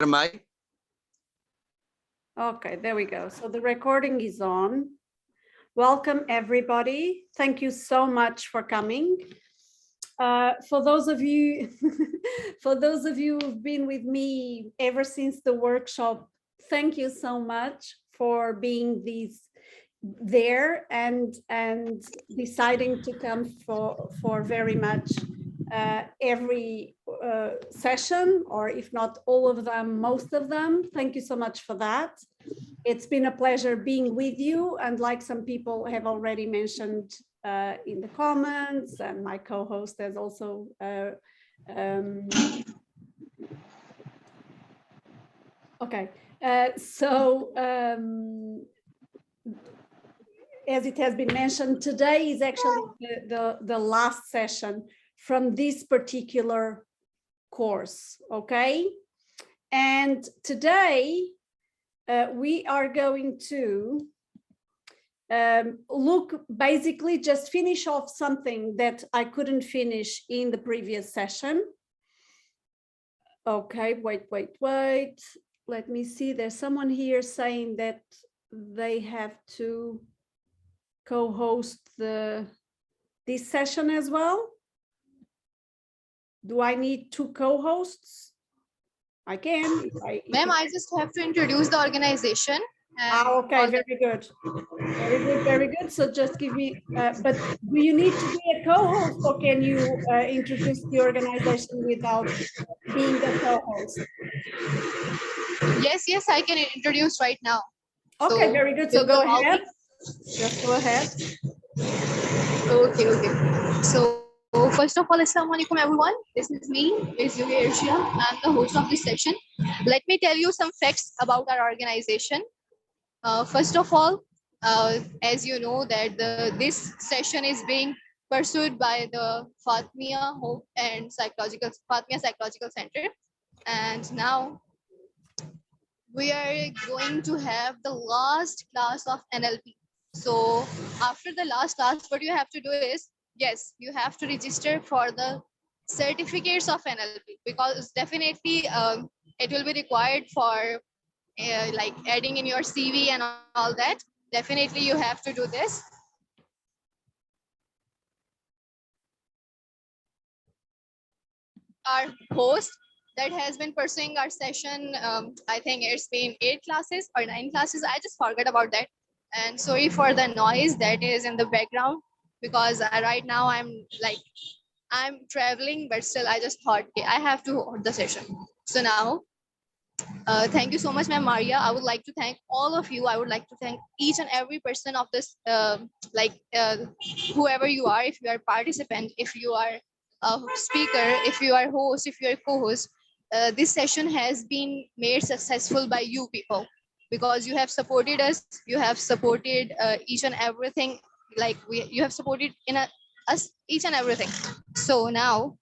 May? Okay, there we go. So the recording is on. Welcome, everybody. Thank you so much for coming. For those of you, who've been with me ever since the workshop, thank you so much for being there and deciding to come for very much every session, or if not all of them, most of them. Thank you so much for that. It's been a pleasure being with you, and like some people have already mentioned in the comments, and my co-host has also okay. As it has been mentioned, today is actually the last session from this particular course, okay? And today we are going to basically just finish off something that I couldn't finish in the previous session. Okay, wait. Let me see, there's someone here saying that they have to co-host this session as well. Do I need two co-hosts? I can. Ma'am, I just have to introduce the organization. Okay, very good. Very good. So just give me, but do you need to be a co-host, or can you introduce the organization without being the co-host? Yes, I can introduce right now. Okay, so very good. So go ahead. Just go ahead. Okay. So first of all, assalamu alaikum everyone. This is me, is Yogi Asia. I'm the host of this session. Let me tell you some facts about our organization. First of all, as you know that this session is being pursued by the Fatmia Hope and Fatmia Psychological Center, and now we are going to have the last class of NLP. So after the last class, what you have to do is, yes, you have to register for the certificates of NLP, because definitely it will be required for like adding in your CV and all that. Definitely you have to do this. Our host that has been pursuing our session, I think it's been 8 classes or 9 classes. I just forgot about that. And sorry for the noise that is in the background, because right now I'm traveling, but still I just thought, okay, I have to hold the session. So now, thank you so much, Ma'am Maria. I would like to thank all of you. I would like to thank each and every person of this, whoever you are, if you are a participant, if you are a speaker, if you are host, if you are co-host. This session has been made successful by you people, because you have supported us, you have supported each and everything, you have supported us each and everything. So now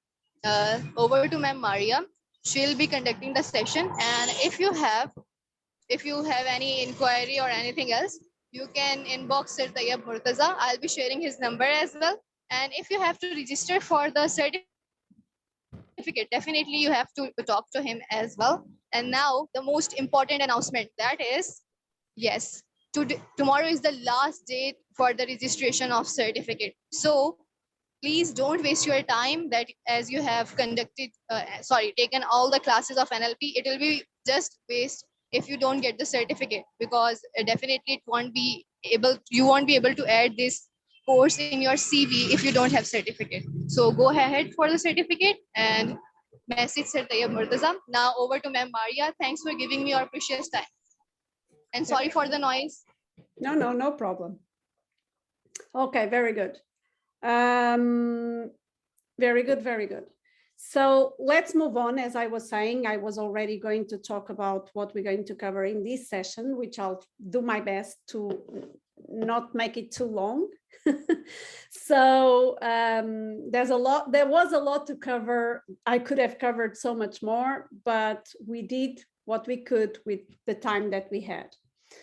over to Ma'am Maria. She'll be conducting the session, and if you have any inquiry or anything else, you can inbox Sir Tayyab Murtaza. I'll be sharing his number as well. And if you have to register for the certificate, definitely you have to talk to him as well. And now the most important announcement, that is, yes, tomorrow is the last date for the registration of certificate. So please don't waste your time, that as you have taken all the classes of NLP, it will be just waste if you don't get the certificate, because definitely you won't be able to add this course in your CV if you don't have certificate. So go ahead for the certificate and message Sir Tayyab Murtaza. Now over to Ma'am Maria. Thanks for giving me your precious time. And sorry for the noise. No problem. Okay, very good. Very good. So let's move on. As I was saying, I was already going to talk about what we're going to cover in this session, which I'll do my best to not make it too long. So there was a lot to cover. I could have covered so much more, but we did what we could with the time that we had.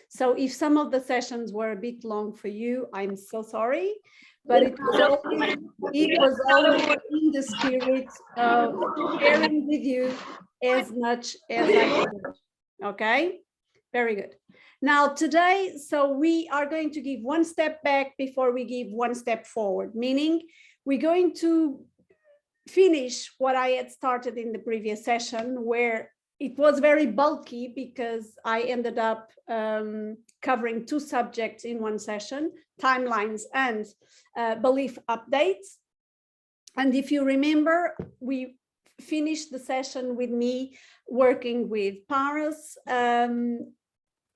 So if some of the sessions were a bit long for you, I'm so sorry. But it was always in the spirit of sharing with you as much as I could. Okay, very good. Now today, so we are going to give one step back before we give one step forward, meaning we're going to finish what I had started in the previous session, where it was very bulky because I ended up covering two subjects in one session, timelines and belief updates. And if you remember, we finished the session with me working with Paris,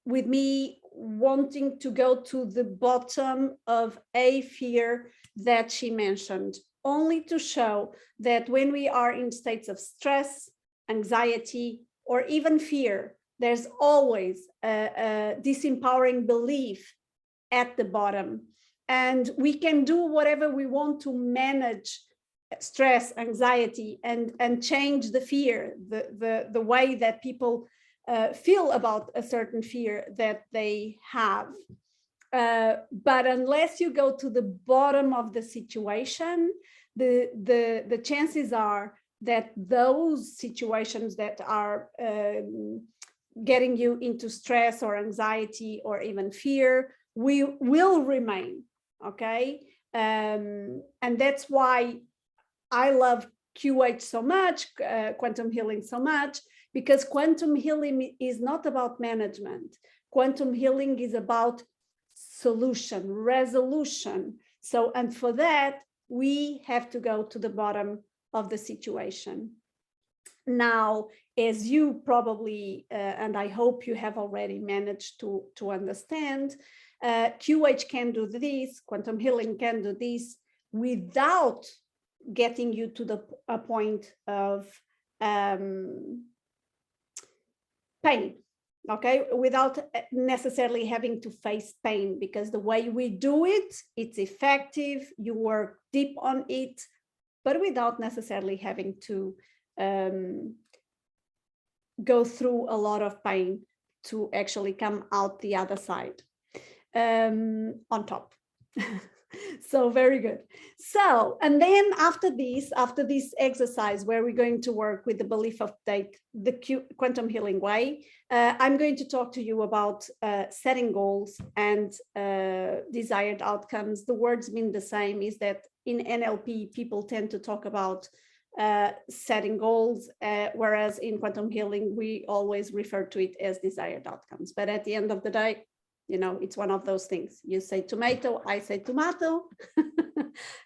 with me wanting to go to the bottom of a fear that she mentioned, only to show that when we are in states of stress, anxiety, or even fear, there's always a disempowering belief at the bottom. And we can do whatever we want to manage stress, anxiety, and change the fear, the way that people feel about a certain fear that they have. But unless you go to the bottom of the situation, the chances are that those situations that are getting you into stress or anxiety or even fear will remain, okay? And that's why I love QH so much, quantum healing so much, because quantum healing is not about management. Quantum healing is about solution, resolution. So, and for that, we have to go to the bottom of the situation. Now, as you probably, and I hope you have already managed to understand, QH can do this, quantum healing can do this without getting you to a point of pain, okay, without necessarily having to face pain, because the way we do it, it's effective, you work deep on it, but without necessarily having to go through a lot of pain to actually come out the other side on top. So very good. So, and then after this exercise where we're going to work with the belief update, the quantum healing way, I'm going to talk to you about setting goals and desired outcomes. The words mean the same, is that in NLP, people tend to talk about setting goals, whereas in quantum healing, we always refer to it as desired outcomes. But at the end of the day, you know, it's one of those things. You say tomato, I say tomato,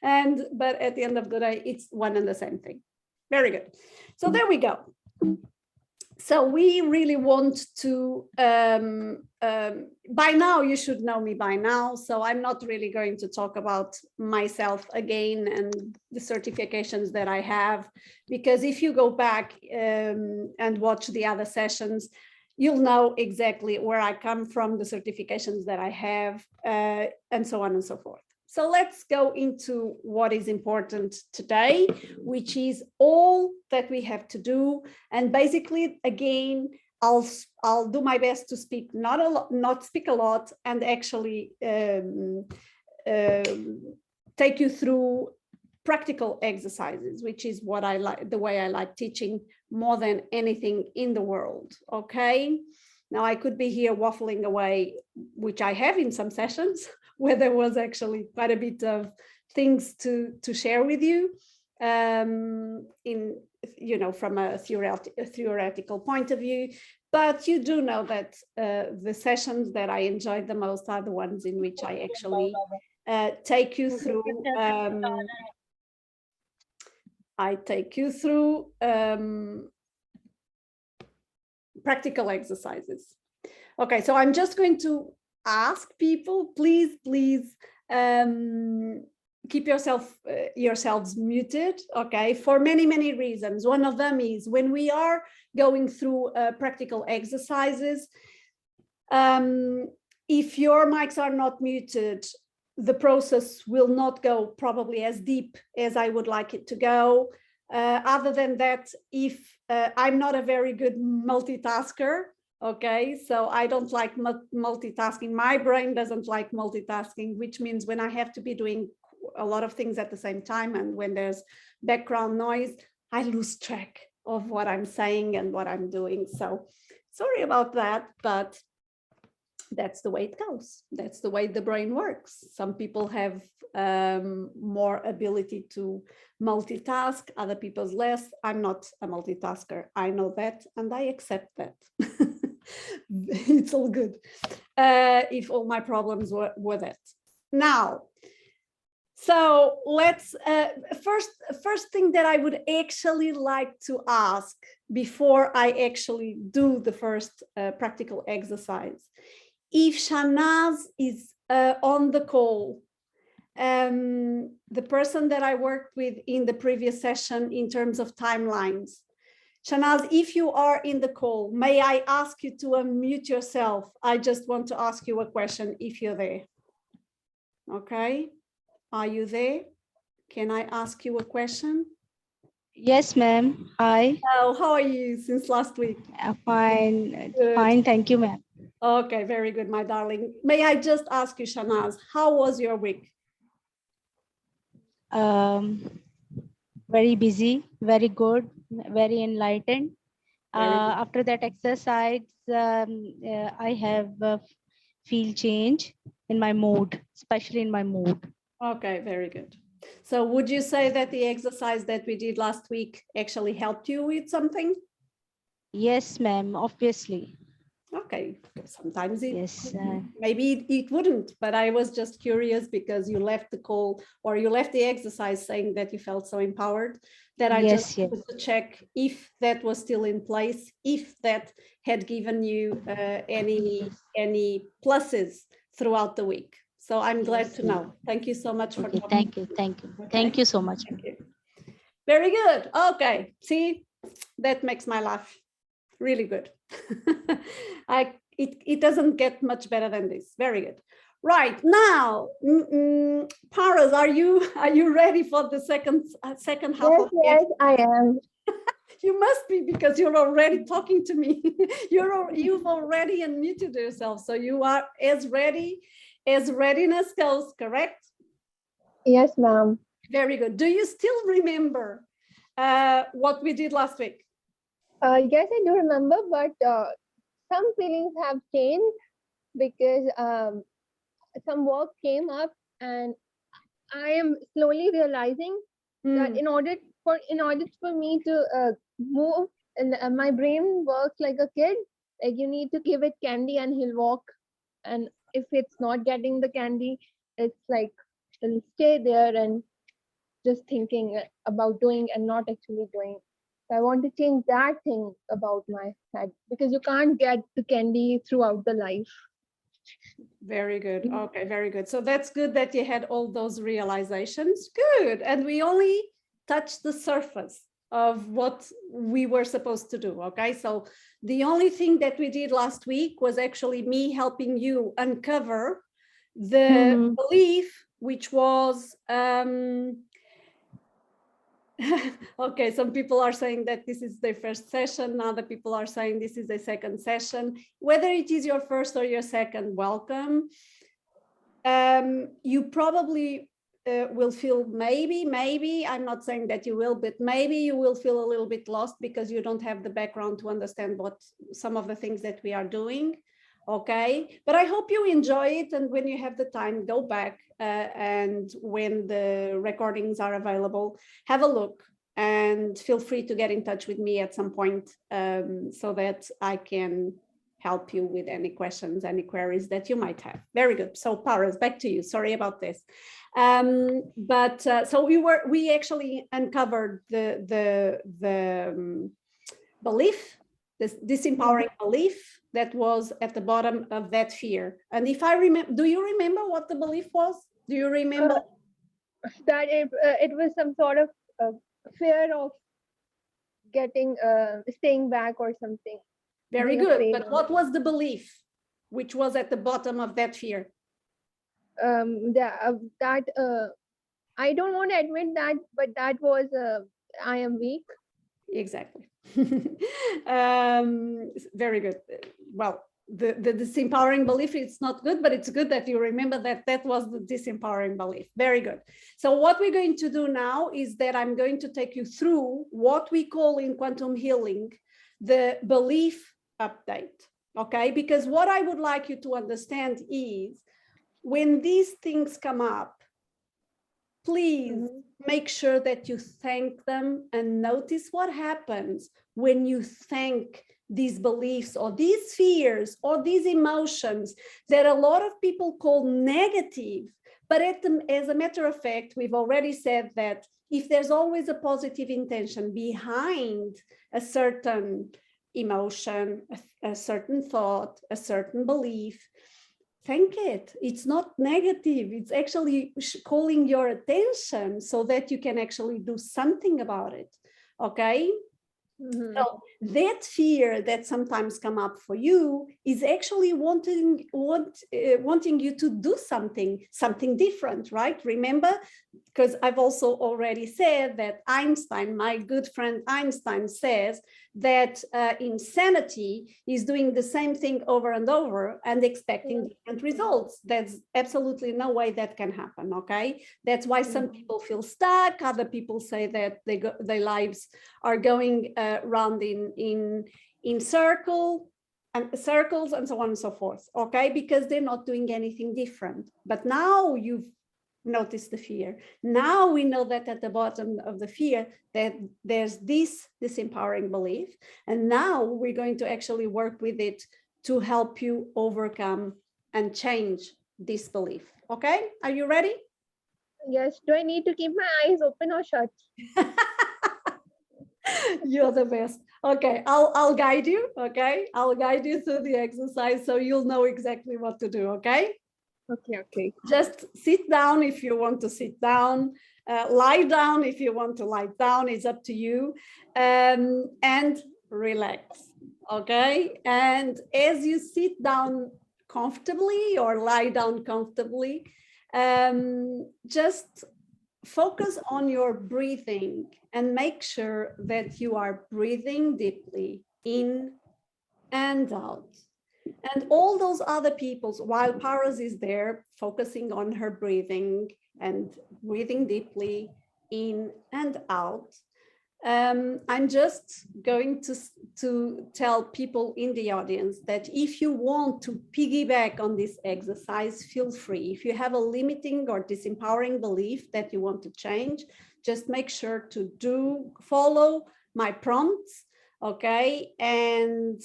but at the end of the day, it's one and the same thing. Very good. So there we go. So we really want to, by now, you should know me by now. So I'm not really going to talk about myself again and the certifications that I have, because if you go back and watch the other sessions, you'll know exactly where I come from, the certifications that I have, and so on and so forth. So let's go into what is important today, which is all that we have to do. And basically, again, I'll do my best to speak not speak a lot, and actually take you through practical exercises, which is what I like, the way I like teaching more than anything in the world. Okay. Now I could be here waffling away, which I have in some sessions where there was actually quite a bit of things to share with you, in, you know, from a theoretical point of view. But you do know that the sessions that I enjoyed the most are the ones in which I actually take you through. I take you through practical exercises. Okay, so I'm just going to ask people, please keep yourselves muted, okay, for many reasons. One of them is when we are going through practical exercises, if your mics are not muted, the process will not go probably as deep as I would like it to go. Other than that, if I'm not a very good multitasker, okay, so I don't like multitasking. My brain doesn't like multitasking, which means when I have to be doing a lot of things at the same time and when there's background noise, I lose track of what I'm saying and what I'm doing. So sorry about that, but that's the way it goes. That's the way the brain works. Some people have more ability to multitask, other people's less. I'm not a multitasker. I know that, and I accept that. It's all good. If all my problems were that. Now, so let's first thing that I would actually like to ask before I actually do the first practical exercise. If Shanaz is on the call, the person that I worked with in the previous session in terms of timelines, Shanaz, if you are in the call, may I ask you to unmute yourself? I just want to ask you a question if you're there. Okay, are you there? Can I ask you a question? Yes, ma'am. Hi. Oh, how are you since last week? Fine. Good. Fine. Thank you, ma'am. Okay, very good, my darling. May I just ask you, Shanaz, how was your week? Very busy, very good, very enlightened. Very good. After that exercise, I have feel change in my mood, especially in my mood. Okay, very good. So would you say that the exercise that we did last week actually helped you with something? Yes, ma'am. Obviously. Okay, sometimes it Yes. maybe it wouldn't, but I was just curious because you left the call or you left the exercise saying that you felt so empowered that I just wanted to check if that was still in place, if that had given you any pluses throughout the week. So I'm glad to know. Thank you so much for Okay, talking. thank you. Thank you. Okay. Thank you so much. Thank you. Very good. Okay, see, that makes my life really good. It doesn't get much better than this. Very good. Right now, Paras, are you ready for the second half of Yes, I am. You must be, because you're already talking to me. You've already unmuted yourself, so you are as ready as readiness goes, correct? Yes, ma'am. Very good. Do you still remember what we did last week? Yes, I do remember, but some feelings have changed because some work came up, and I am slowly realizing that in order for me to move, and my brain works like a kid. Like, you need to give it candy and he'll walk, and if it's not getting the candy, it's like it'll stay there and just thinking about doing and not actually doing. I want to change that thing about my head, because you can't get the candy throughout the life. Very good. Okay, very good. So that's good that you had all those realizations. Good. And we only touched the surface of what we were supposed to do. Okay, so the only thing that we did last week was actually me helping you uncover the belief, which was okay, some people are saying that this is their first session. Other people are saying this is a second session. Whether it is your first or your second, welcome. You probably will feel maybe, I'm not saying that you will, but maybe you will feel a little bit lost because you don't have the background to understand what some of the things that we are doing. Okay, but I hope you enjoy it, and when you have the time, go back and when the recordings are available, have a look and feel free to get in touch with me at some point so that I can help you with any questions, any queries that you might have. Very good. So Paras, back to you. Sorry about this. So we actually uncovered the belief, this disempowering belief that was at the bottom of that fear. And if I remember, do you remember what the belief was? Do you remember? That it was some sort of fear of getting staying back or something. Very good. But what was the belief which was at the bottom of that fear? That I don't want to admit that, but that was I am weak. Exactly. Very good. Well, the disempowering belief. It's not good, but it's good that you remember that that was the disempowering belief. Very good. So what we're going to do now is that I'm going to take you through what we call in quantum healing the belief update. Okay, because what I would like you to understand is when these things come up, please make sure that you thank them and notice what happens when you thank these beliefs or these fears or these emotions that a lot of people call negative. But as a matter of fact, we've already said that if there's always a positive intention behind a certain emotion, a certain thought, a certain belief, thank it. It's not negative. It's actually calling your attention so that you can actually do something about it. Okay. So that fear that sometimes come up for you is actually wanting you to do something different, right? Remember, because I've also already said that Einstein, my good friend Einstein, says that insanity is doing the same thing over and over and expecting different results. There's absolutely no way that can happen. Okay, that's why some people feel stuck. Other people say that their lives are going round in circles and so on and so forth. Okay, because they're not doing anything different. But now you've noticed the fear. Now we know that at the bottom of the fear that there's this disempowering belief, and now we're going to actually work with it to help you overcome and change this belief. Okay, are you ready? Yes. Do I need to keep my eyes open or shut? You're the best. Okay, I'll guide you. Okay, I'll guide you through the exercise so you'll know exactly what to do. Okay. Okay. Just sit down if you want to sit down, lie down if you want to lie down, it's up to you, and relax, okay? And as you sit down comfortably or lie down comfortably, just focus on your breathing and make sure that you are breathing deeply in and out. And all those other people's, while Paras is there focusing on her breathing and breathing deeply in and out, I'm just going to tell people in the audience that if you want to piggyback on this exercise, feel free. If you have a limiting or disempowering belief that you want to change, just make sure to follow my prompts. Okay, and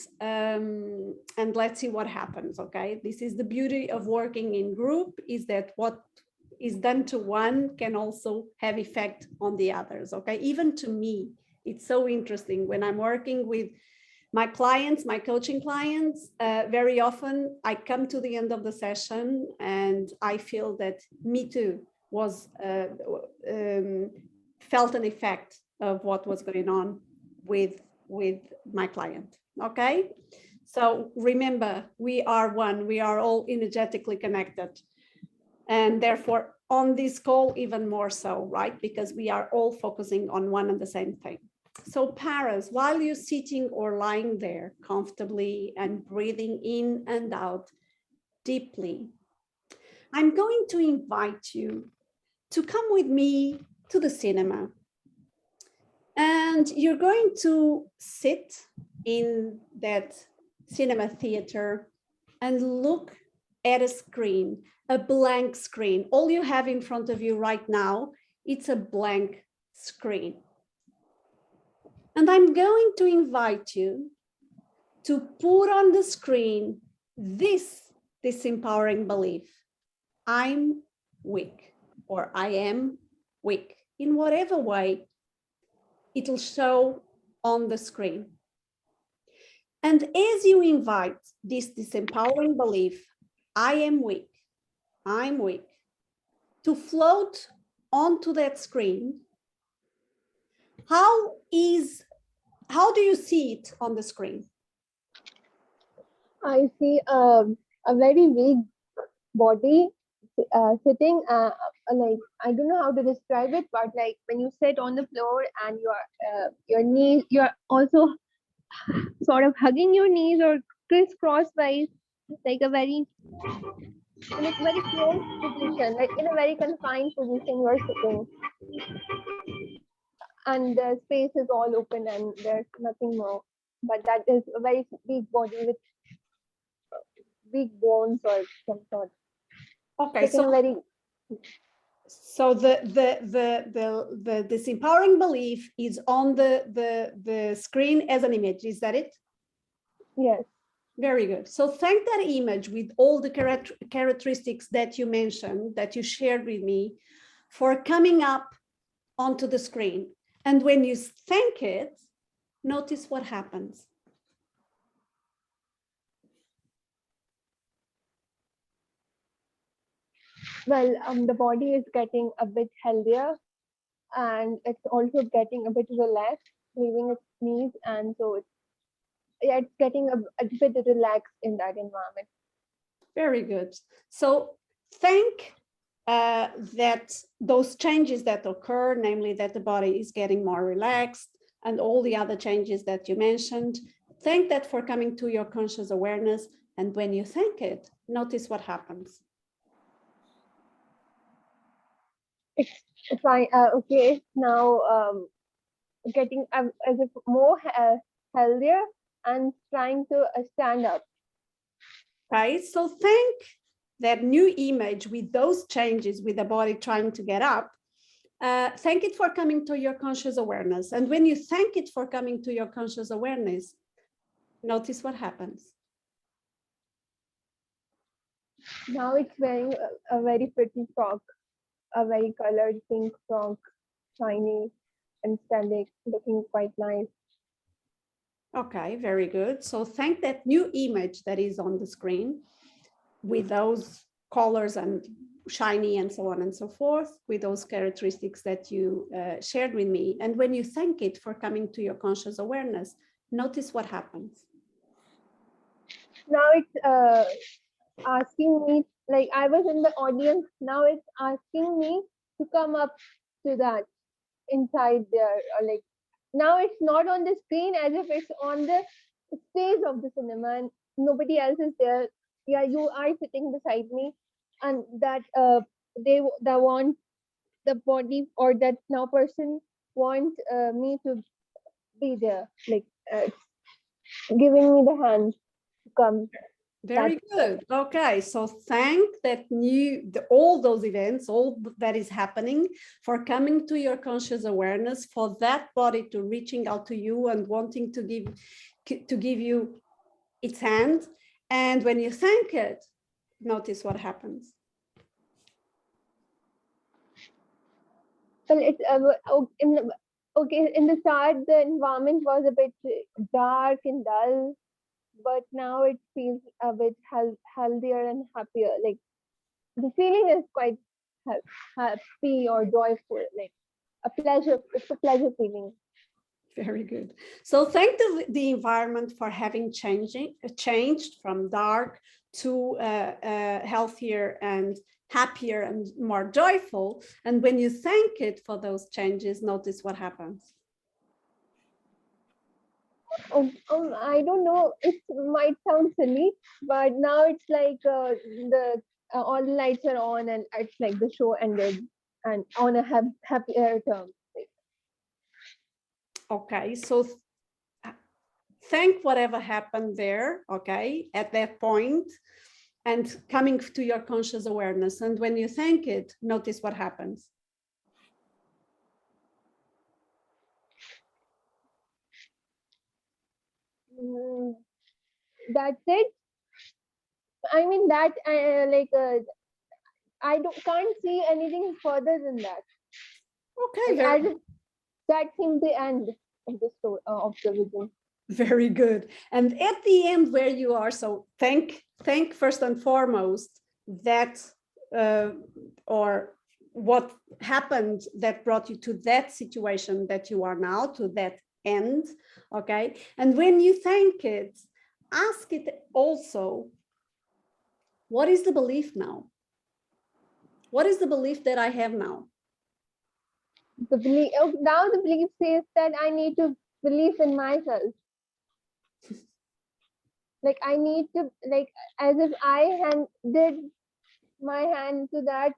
let's see what happens. Okay, this is the beauty of working in group, is that what is done to one can also have effect on the others. Okay, even to me, it's so interesting when I'm working with my clients, my coaching clients. Very often I come to the end of the session and I feel that me too was felt an effect of what was going on with my client. Okay, so remember, we are one, we are all energetically connected, and therefore on this call even more so, right? Because we are all focusing on one and the same thing. So Paras, while you're sitting or lying there comfortably and breathing in and out deeply, I'm going to invite you to come with me to the cinema. And you're going to sit in that cinema theater and look at a screen, a blank screen. All you have in front of you right now, it's a blank screen. And I'm going to invite you to put on the screen this empowering belief. I'm weak, or I am weak, in whatever way it'll show on the screen. And as you invite this empowering belief, I am weak, I'm weak, to float onto that screen, how do you see it on the screen? I see a very weak body sitting, like, I don't know how to describe it, but like when you sit on the floor and your knees, you're also sort of hugging your knees or crisscross wise, like a very very close position, like in a very confined position you're sitting, and the space is all open and there's nothing more. But that is a very big body with big bones or some sort. Okay, Like in a very so the disempowering belief is on the screen as an image. Is that it? yes. Very good. So thank that image with all the characteristics that you mentioned, that you shared with me, for coming up onto the screen. And when you thank it, notice what happens. Well, the body is getting a bit healthier, and it's also getting a bit relaxed, leaving its knees, and so it's getting a bit relaxed in that environment. Very good. So thank that those changes that occur, namely that the body is getting more relaxed and all the other changes that you mentioned, thank that for coming to your conscious awareness. And when you thank it, notice what happens. It's fine. Okay, now getting as if more healthier and trying to stand up. Okay, so thank that new image with those changes, with the body trying to get up. Thank it for coming to your conscious awareness. And when you thank it for coming to your conscious awareness, notice what happens. Now it's wearing a very pretty frock, a very colored pink frock, shiny and standing, looking quite nice. Okay, very good. So thank that new image that is on the screen with those colors and shiny and so on and so forth, with those characteristics that you shared with me. And when you thank it for coming to your conscious awareness, notice what happens. Now it's asking me, like I was in the audience, now it's asking me to come up to that inside there, or like now it's not on the screen, as if it's on the stage of the cinema and nobody else is there. Yeah, you are sitting beside me, and that they want the body, or that now person want me to be there, like giving me the hand to come. Very good. Okay, so thank that all those events, all that is happening, for coming to your conscious awareness, for that body to reaching out to you and wanting to give you its hand. And when you thank it, notice what happens. Well, it's in the start the environment was a bit dark and dull, but now it feels a bit healthier and happier. Like the feeling is quite happy or joyful, like a pleasure. It's a pleasure feeling. Very good. So thank the environment for having changed from dark to healthier and happier and more joyful. And when you thank it for those changes, notice what happens. I don't know. It might sound silly, but now it's like all the lights are on, and it's like the show ended, and on a happier term. Okay, so thank whatever happened there, okay, at that point, and coming to your conscious awareness. And when you thank it, notice what happens. That's it. I mean that I can't see anything further than that. Okay, Like, that seems the end of the story of the vision. Very good. And at the end where you are, so thank first and foremost that or what happened that brought you to that situation that you are now, to that end, okay? And when you thank it, ask it also, what is the belief now? What is the belief that I have now? The belief, now the belief says that I need to believe in myself. Like I need to, like, as if I did my hand to that,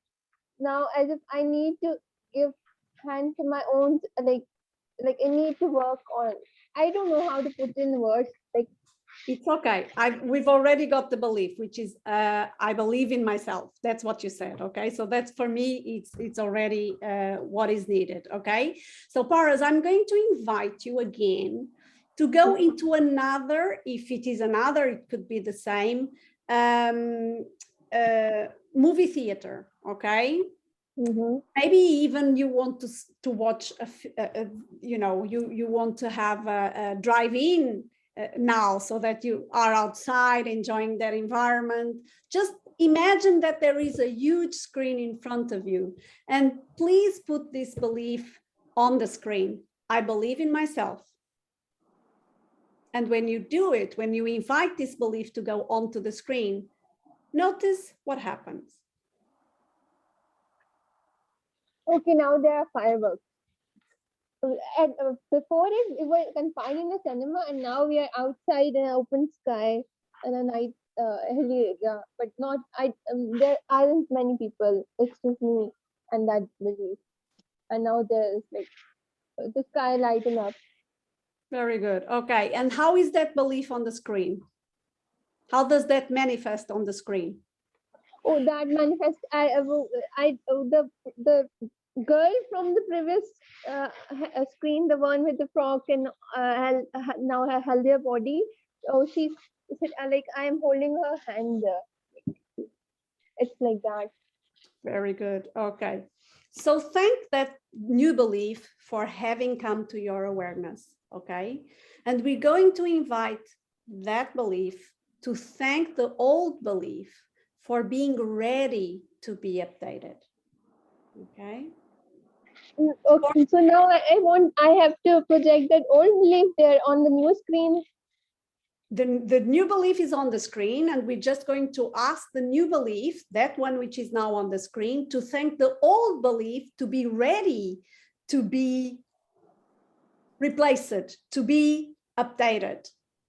now as if I need to give hand to my own, like I need to work on. I don't know how to put in words. Like It's okay. We've already got the belief, which is I believe in myself. That's what you said. Okay, so that's for me. It's already what is needed. Okay, so Paras, I'm going to invite you again to go into another. If it is another, it could be the same movie theater. Okay. Maybe even you want to watch you want to have a drive-in now, so that you are outside enjoying that environment. Just imagine that there is a huge screen in front of you, and please put this belief on the screen. I believe in myself. And when you do it, when you invite this belief to go onto the screen, notice what happens. okay, now there are fireworks. Before it, we were confined in the cinema, and now we are outside in an open sky in a night hilly area. But not there aren't many people. It's just me and that belief. And now there's like the sky lighting up. Very good. Okay. And how is that belief on the screen? How does that manifest on the screen? Oh, that manifest. The girl from the previous screen, the one with the frock and now her healthier body. Oh, she said, like I am holding her hand. It's like that. Very good. Okay. So thank that new belief for having come to your awareness. Okay. And we're going to invite that belief to thank the old belief for being ready to be updated. Okay. Okay, so now I have to project that old belief there on the new screen. The new belief is on the screen, and we're just going to ask the new belief, that one which is now on the screen, to thank the old belief to be ready to be replaced, to be updated.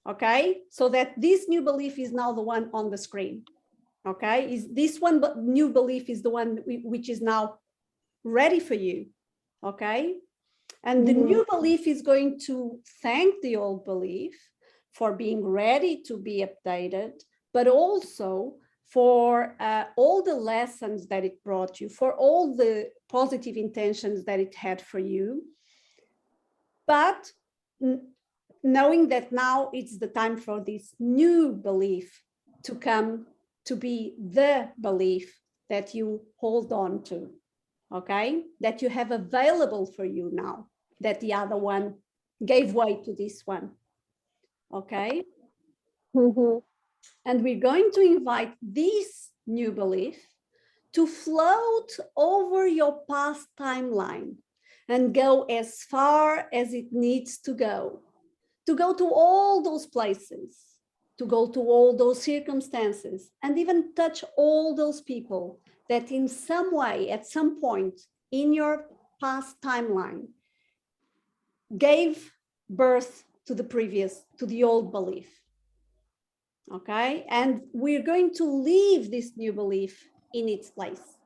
Okay, so that this new belief is now the one on the screen. Okay, is this one, but new belief is the one which is now ready for you. Okay, and the new belief is going to thank the old belief for being ready to be updated, but also for all the lessons that it brought you, for all the positive intentions that it had for you. But knowing that now it's the time for this new belief to come to be the belief that you hold on to, okay? That you have available for you now, that the other one gave way to this one. Okay. And we're going to invite this new belief to float over your past timeline and go as far as it needs to go to all those places, to go to all those circumstances, and even touch all those people that in some way, at some point in your past timeline, gave birth to the old belief. Okay, and we're going to leave this new belief in its place.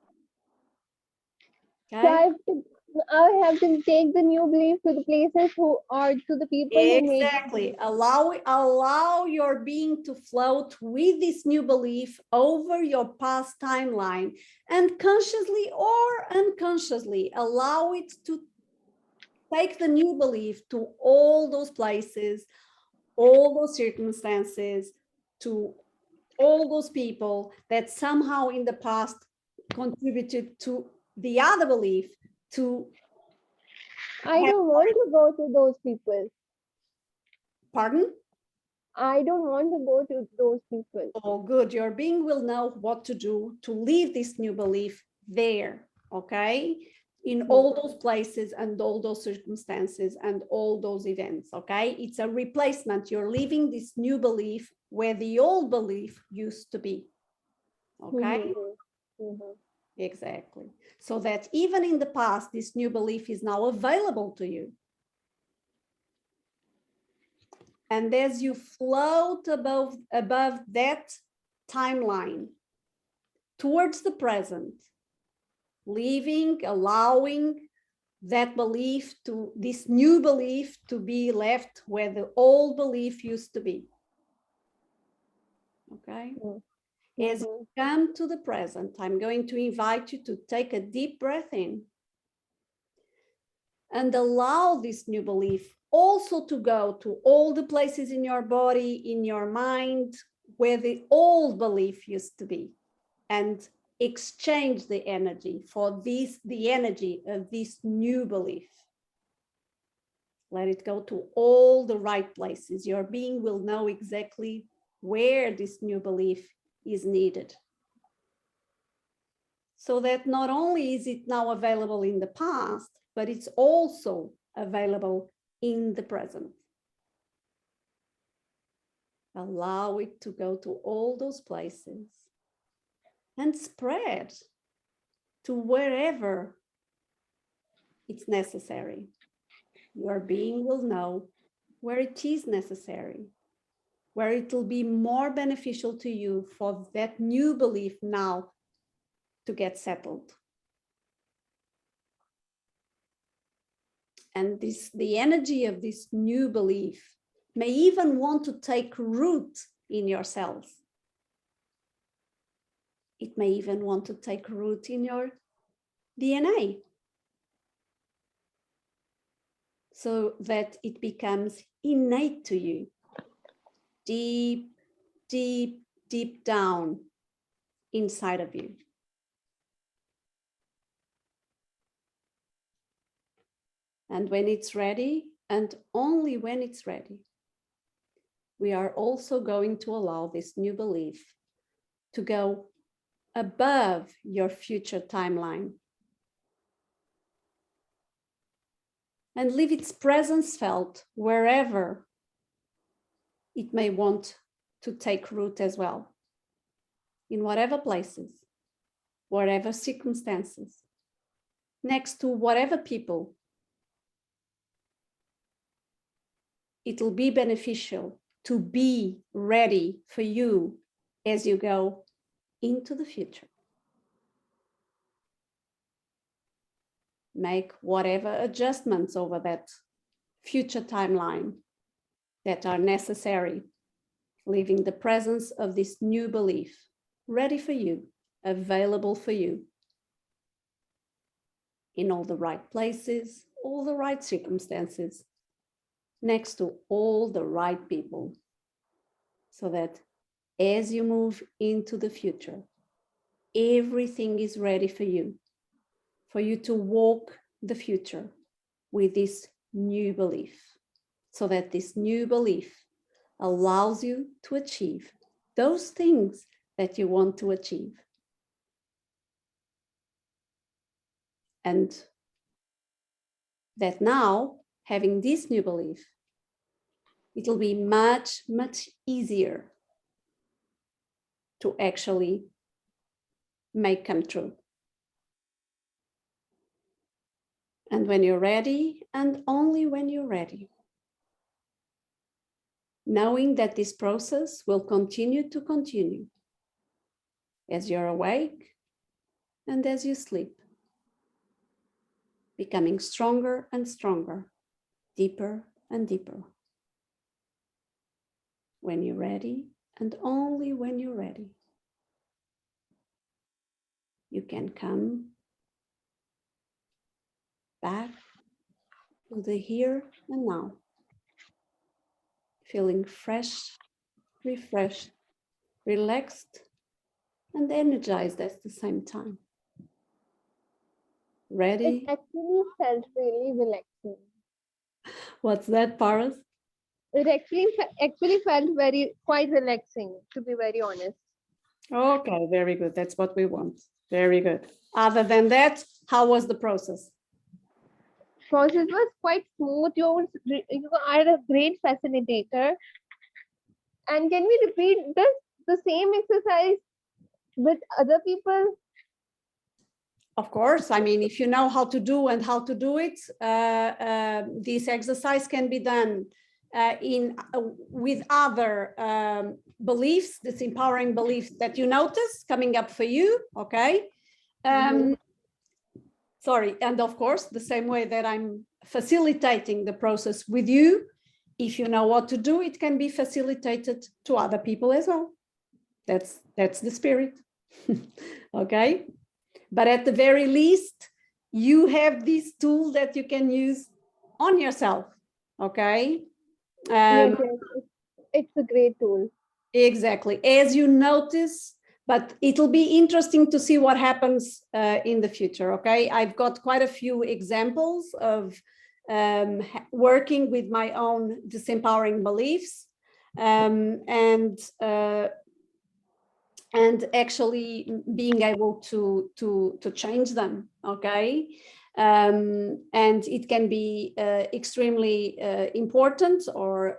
Okay. So I have to take the new belief to the places to the people who made it. Exactly. Allow your being to float with this new belief over your past timeline, and consciously or unconsciously allow it to take the new belief to all those places, all those circumstances, to all those people that somehow in the past contributed to the other belief to. I don't want to go to those people. Pardon? I don't want to go to those people. Oh, good. Your being will know what to do to leave this new belief there, okay? In all those places and all those circumstances and all those events, okay? It's a replacement. You're leaving this new belief where the old belief used to be, okay? Exactly. So that even in the past, this new belief is now available to you. And as you float above that timeline towards the present, allowing that belief to, this new belief to be left where the old belief used to be. Okay? As you come to the present, I'm going to invite you to take a deep breath in and allow this new belief also to go to all the places in your body, in your mind, where the old belief used to be, and exchange the energy for the energy of this new belief. Let it go to all the right places. Your being will know exactly where this new belief is needed. So that not only is it now available in the past, but it's also available in the present. Allow it to go to all those places and spread to wherever it's necessary. Your being will know where it is necessary, where it will be more beneficial to you for that new belief now to get settled. And the energy of this new belief may even want to take root in your cells. It may even want to take root in your DNA, so that it becomes innate to you, deep, deep, deep down inside of you. And when it's ready, and only when it's ready, we are also going to allow this new belief to go above your future timeline and leave its presence felt wherever it may want to take root as well, in whatever places, whatever circumstances, next to whatever people. It'll be beneficial to be ready for you as you go into the future. Make whatever adjustments over that future timeline that are necessary, leaving the presence of this new belief ready for you, available for you, in all the right places, all the right circumstances, next to all the right people, so that as you move into the future, everything is ready for you to walk the future with this new belief, so that this new belief allows you to achieve those things that you want to achieve. And that now, having this new belief, it will be much, much easier to actually make come true. And when you're ready, and only when you're ready, knowing that this process will continue as you're awake and as you sleep, becoming stronger and stronger, deeper and deeper. When you're ready, and only when you're ready, you can come back to the here and now, feeling fresh, refreshed, relaxed, and energized at the same time. Ready? It actually felt really relaxing. What's that, Paras? It actually felt quite relaxing, to be very honest. Okay, very good. That's what we want. Very good. Other than that, how was the process? Process was quite smooth. You are a great facilitator. And can we repeat the same exercise with other people? Of course. I mean, if you know how to do it, this exercise can be done with other beliefs, disempowering beliefs that you notice coming up for you, okay? Sorry, and of course, the same way that I'm facilitating the process with you, if you know what to do, it can be facilitated to other people as well. That's the spirit, okay? But at the very least, you have this tool that you can use on yourself, okay? Yes, it's a great tool. Exactly, as you notice, but it'll be interesting to see what happens in the future, okay? I've got quite a few examples of working with my own disempowering beliefs and actually being able to change them, okay? And it can be extremely important or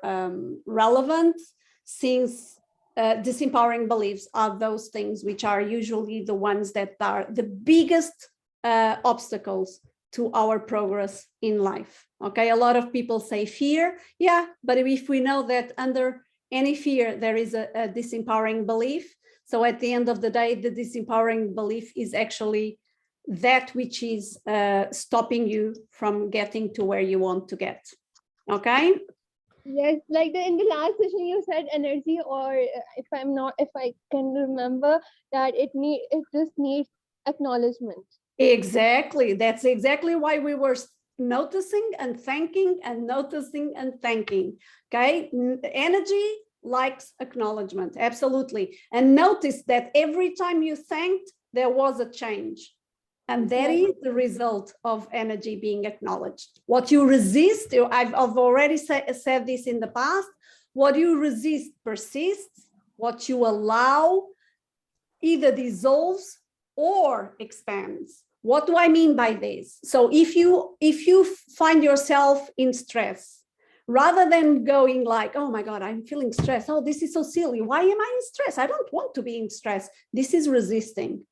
relevant, since disempowering beliefs are those things which are usually the ones that are the biggest obstacles to our progress in life, okay? A lot of people say fear, yeah, but if we know that under any fear there is a disempowering belief, so at the end of the day, the disempowering belief is actually that which is stopping you from getting to where you want to get, okay? Yes, like in the last session you said energy, or if I can remember that it just needs acknowledgement. Exactly, that's exactly why we were noticing and thanking and noticing and thanking, okay? Energy likes acknowledgement, absolutely. And notice that every time you thanked, there was a change. And that is the result of energy being acknowledged. What you resist, I've already said this in the past, what you resist persists, what you allow either dissolves or expands. What do I mean by this? So if you find yourself in stress, rather than going like, oh my God, I'm feeling stressed. Oh, this is so silly. Why am I in stress? I don't want to be in stress. This is resisting.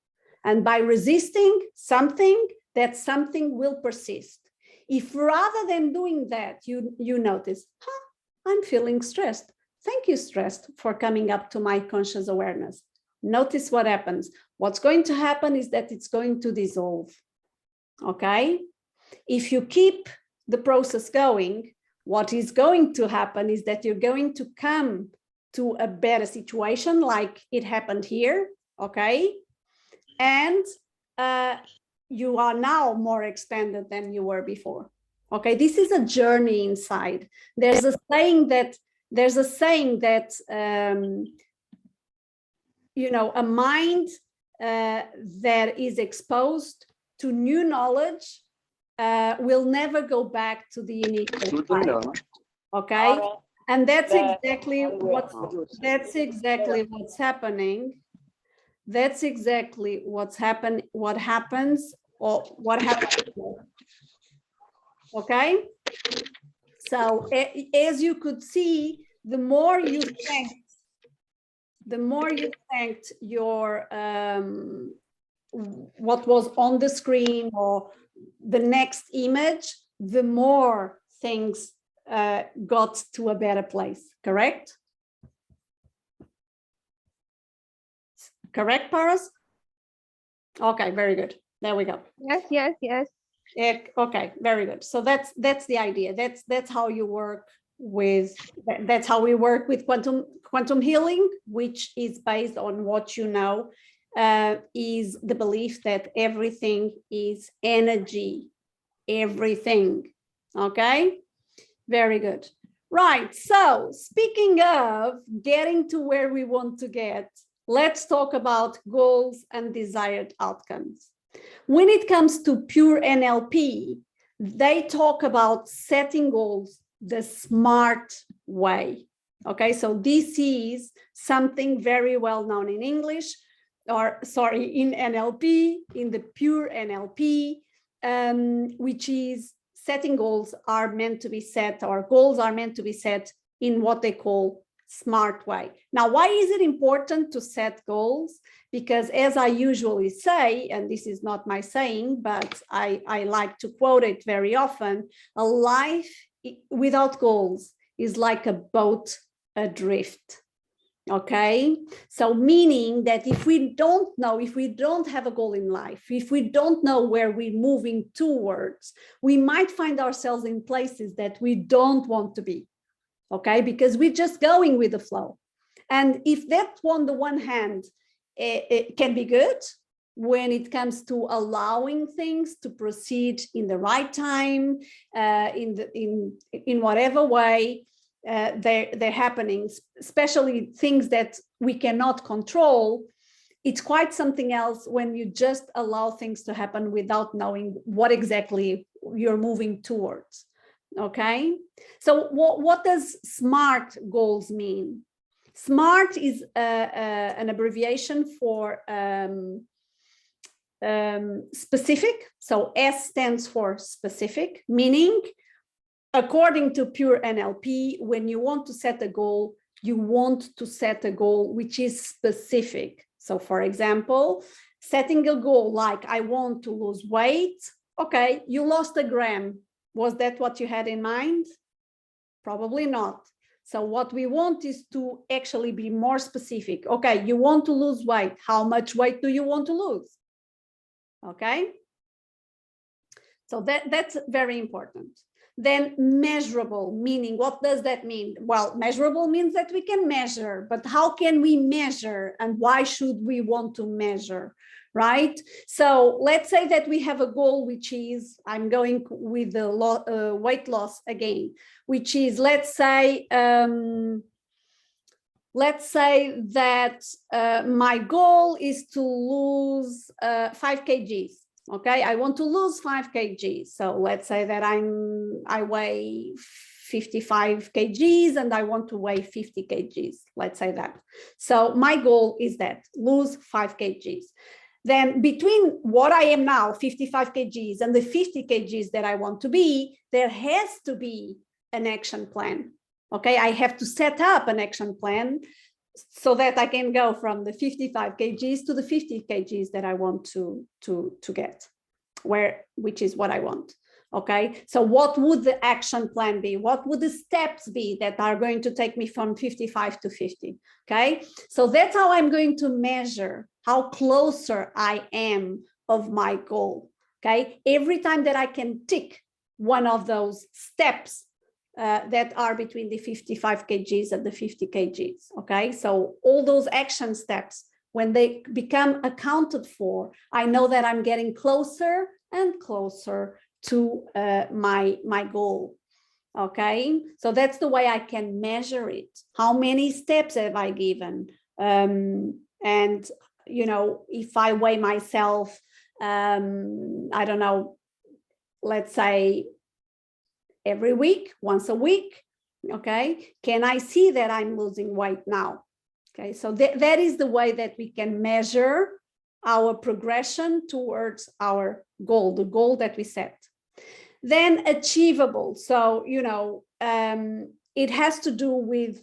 And by resisting something, that something will persist. If rather than doing that, you notice, I'm feeling stressed. Thank you, stressed, for coming up to my conscious awareness. Notice what happens. What's going to happen is that it's going to dissolve, okay? If you keep the process going, what is going to happen is that you're going to come to a better situation like it happened here, okay? And you are now more expanded than you were before, okay? This is a journey inside. There's a saying that you know, a mind that is exposed to new knowledge will never go back to the initial side, okay? And that's exactly what's happening. That's exactly what happens, okay? So as you could see, the more you thanked your what was on the screen or the next image, the more things got to a better place, correct? Correct, Paras? Okay, very good. There we go. Yes. Okay, very good. So that's the idea. That's how you work with, that's how we work with quantum healing, which is based on what you know is the belief that everything is energy, everything. Okay, very good. Right, so speaking of getting to where we want to get, let's talk about goals and desired outcomes. When it comes to pure NLP, they talk about setting goals the smart way. Okay, so this is something very well known in English, or sorry, in NLP, in the pure NLP, which is setting goals are meant to be set, or goals are meant to be set in what they call smart way. Now, why is it important to set goals? Because as I usually say, and this is not my saying, but I like to quote it very often, a life without goals is like a boat adrift. Okay, so meaning that if we don't know, if we don't have a goal in life, if we don't know where we're moving towards, we might find ourselves in places that we don't want to be. Okay, because we're just going with the flow. And if that on the one hand, it can be good when it comes to allowing things to proceed in the right time, in whatever way they're happening, especially things that we cannot control. It's quite something else when you just allow things to happen without knowing what exactly you're moving towards. Okay, so what does SMART goals mean? SMART is an abbreviation for specific. So S stands for specific, meaning according to pure NLP, when you want to set a goal, you want to set a goal which is specific. So for example, setting a goal like I want to lose weight. Okay, you lost a gram. Was that what you had in mind? Probably not. So what we want is to actually be more specific. Okay, you want to lose weight. How much weight do you want to lose? Okay. So that's very important. Then measurable, meaning what does that mean? Well, measurable means that we can measure, but how can we measure and why should we want to measure, right? So let's say that we have a goal, which is, I'm going with the weight loss again, which is, let's say that my goal is to lose 5 kgs. Okay, I want to lose 5 kgs. So let's say that I weigh 55 kgs and I want to weigh 50 kgs. Let's say that. So my goal is that, lose 5 kgs. Then between what I am now, 55 kgs, and the 50 kgs that I want to be, there has to be an action plan. Okay, I have to set up an action plan so that I can go from the 55 kgs to the 50 kgs that I want to get, which is what I want. Okay, so what would the action plan be? What would the steps be that are going to take me from 55 to 50? Okay, so that's how I'm going to measure how closer I am of my goal. Okay, every time that I can tick one of those steps that are between the 55 kgs and the 50 kgs. Okay, so all those action steps, when they become accounted for, I know that I'm getting closer and closer to my goal. Okay, so that's the way I can measure it. How many steps have I given? And you know, if I weigh myself, I don't know, let's say every week, once a week, okay, can I see that I'm losing weight now? Okay, so that is the way that we can measure our progression towards our goal, the goal that we set. Then achievable. So, you know, it has to do with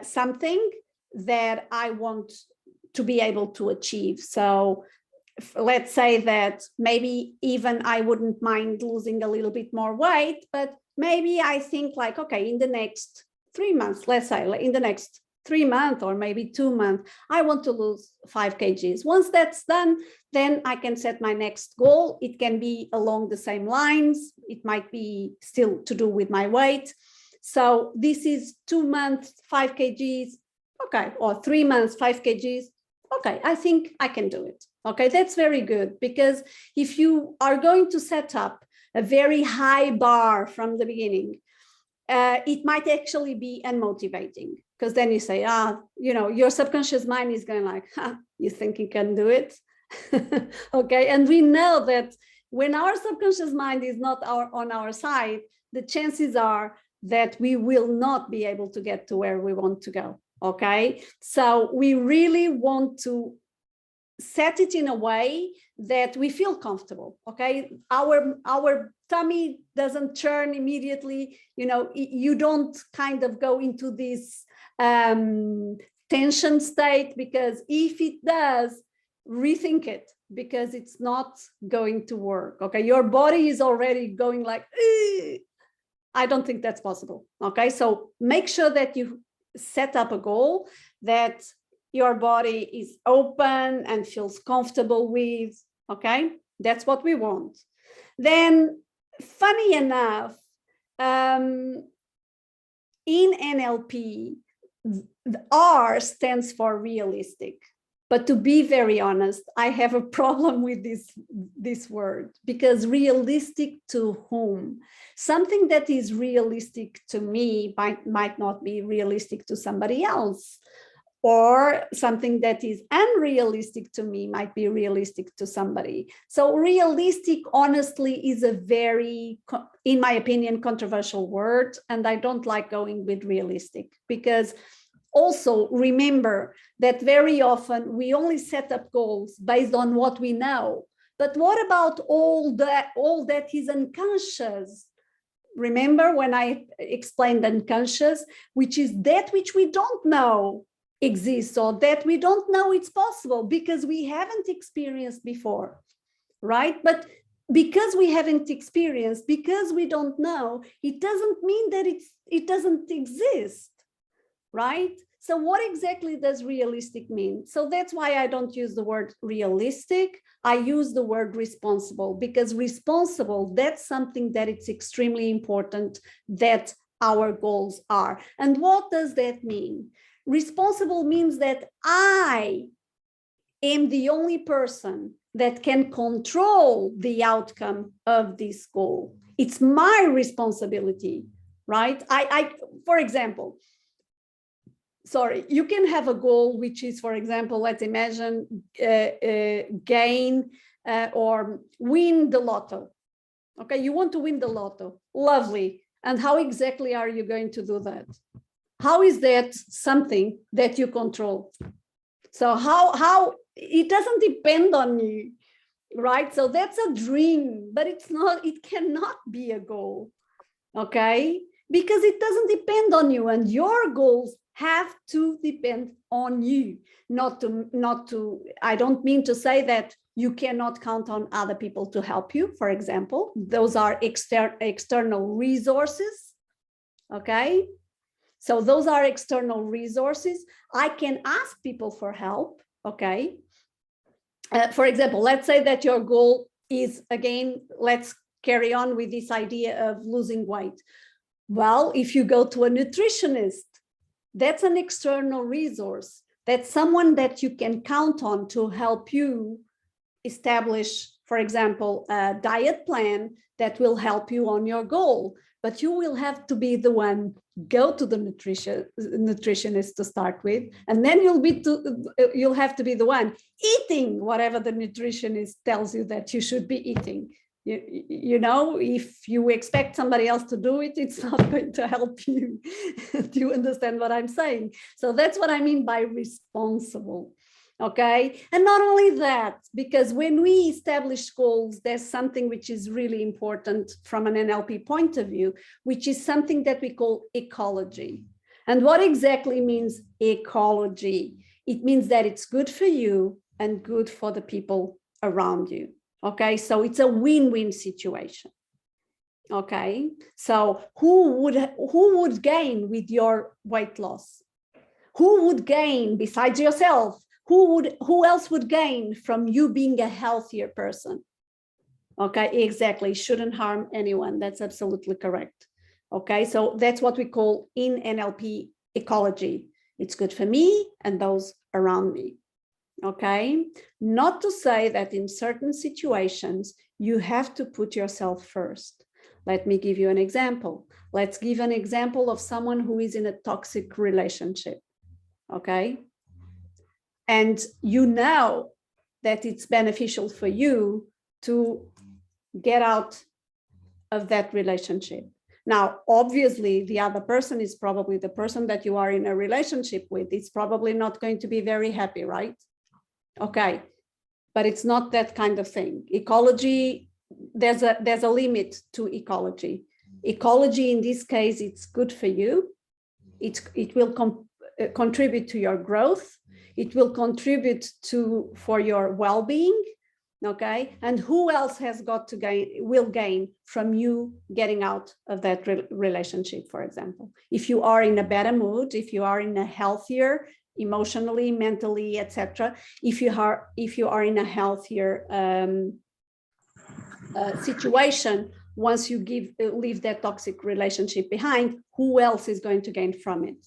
something that I want to be able to achieve. So let's say that maybe even I wouldn't mind losing a little bit more weight, but maybe I think like, okay, in the next 3 months, let's say in the next 3 months or maybe 2 months, I want to lose 5 kgs. Once that's done, then I can set my next goal. It can be along the same lines. It might be still to do with my weight. So this is 2 months, 5 kgs, okay, or 3 months, 5 kgs. Okay, I think I can do it. Okay, that's very good, because if you are going to set up a very high bar from the beginning, it might actually be unmotivating, because then you say, you know, your subconscious mind is going like, you think you can do it? Okay, and we know that when our subconscious mind is not on our side, the chances are that we will not be able to get to where we want to go. Okay, so we really want to set it in a way that we feel comfortable. Okay, our tummy doesn't churn immediately. You know, you don't kind of go into this tension state, because if it does, rethink it, because it's not going to work. Okay, your body is already going like, I don't think that's possible. Okay, so make sure that you set up a goal that your body is open and feels comfortable with. Okay, that's what we want. Then, funny enough, in NLP, the R stands for realistic. But to be very honest, I have a problem with this word, because realistic to whom? Something that is realistic to me might not be realistic to somebody else. Or something that is unrealistic to me might be realistic to somebody. So realistic, honestly, is a very, in my opinion, controversial word. And I don't like going with realistic, because also remember that very often we only set up goals based on what we know. But what about all that is unconscious? Remember when I explained unconscious, which is that which we don't know exists, or that we don't know it's possible because we haven't experienced before, right? But because we haven't experienced, because we don't know, it doesn't mean that it doesn't exist, right? So what exactly does realistic mean? So that's why I don't use the word realistic. I use the word responsible, because responsible, that's something that it's extremely important that our goals are. And what does that mean? Responsible means that I am the only person that can control the outcome of this goal. It's my responsibility, right? For example, you can have a goal which is, for example, let's imagine gain or win the lotto. Okay, you want to win the lotto. Lovely. And how exactly are you going to do that? How is that something that you control? So how it doesn't depend on you, right? So that's a dream, but it cannot be a goal, okay? Because it doesn't depend on you, and your goals have to depend on you. Not to, I don't mean to say that you cannot count on other people to help you, for example. Those are external resources, okay? So those are external resources. I can ask people for help, okay? For example, let's say that your goal is, again, let's carry on with this idea of losing weight. Well, if you go to a nutritionist, that's an external resource. That's someone that you can count on to help you establish, for example, a diet plan that will help you on your goal. But you will have to be the one, go to the nutritionist to start with, and then you'll have to be the one eating whatever the nutritionist tells you that you should be eating. You know, if you expect somebody else to do it, it's not going to help you. Do you understand what I'm saying? So that's what I mean by responsible. Okay. And not only that, because when we establish goals, there's something which is really important from an NLP point of view, which is something that we call ecology. And what exactly means ecology? It means that it's good for you and good for the people around you. Okay, so it's a win-win situation. Okay, so who would gain with your weight loss? Who would gain besides yourself? Who else would gain from you being a healthier person? Okay, exactly. Shouldn't harm anyone. That's absolutely correct. Okay, so that's what we call in NLP ecology. It's good for me and those around me. Okay, not to say that in certain situations you have to put yourself first. Let me give you an example. Let's give an example of someone who is in a toxic relationship. Okay, and you know that it's beneficial for you to get out of that relationship. Now, obviously, the other person is probably the person that you are in a relationship with. It's probably not going to be very happy, right? Okay, but it's not that kind of thing. Ecology, there's a limit to ecology. Ecology, in this case, it's good for you. It will contribute to your growth. It will contribute for your well-being. Okay, and who else has got to will gain from you getting out of that relationship? For example, if you are in a better mood, if you are in a healthier, emotionally, mentally, etc., if you are in a healthier situation, once you leave that toxic relationship behind, who else is going to gain from it?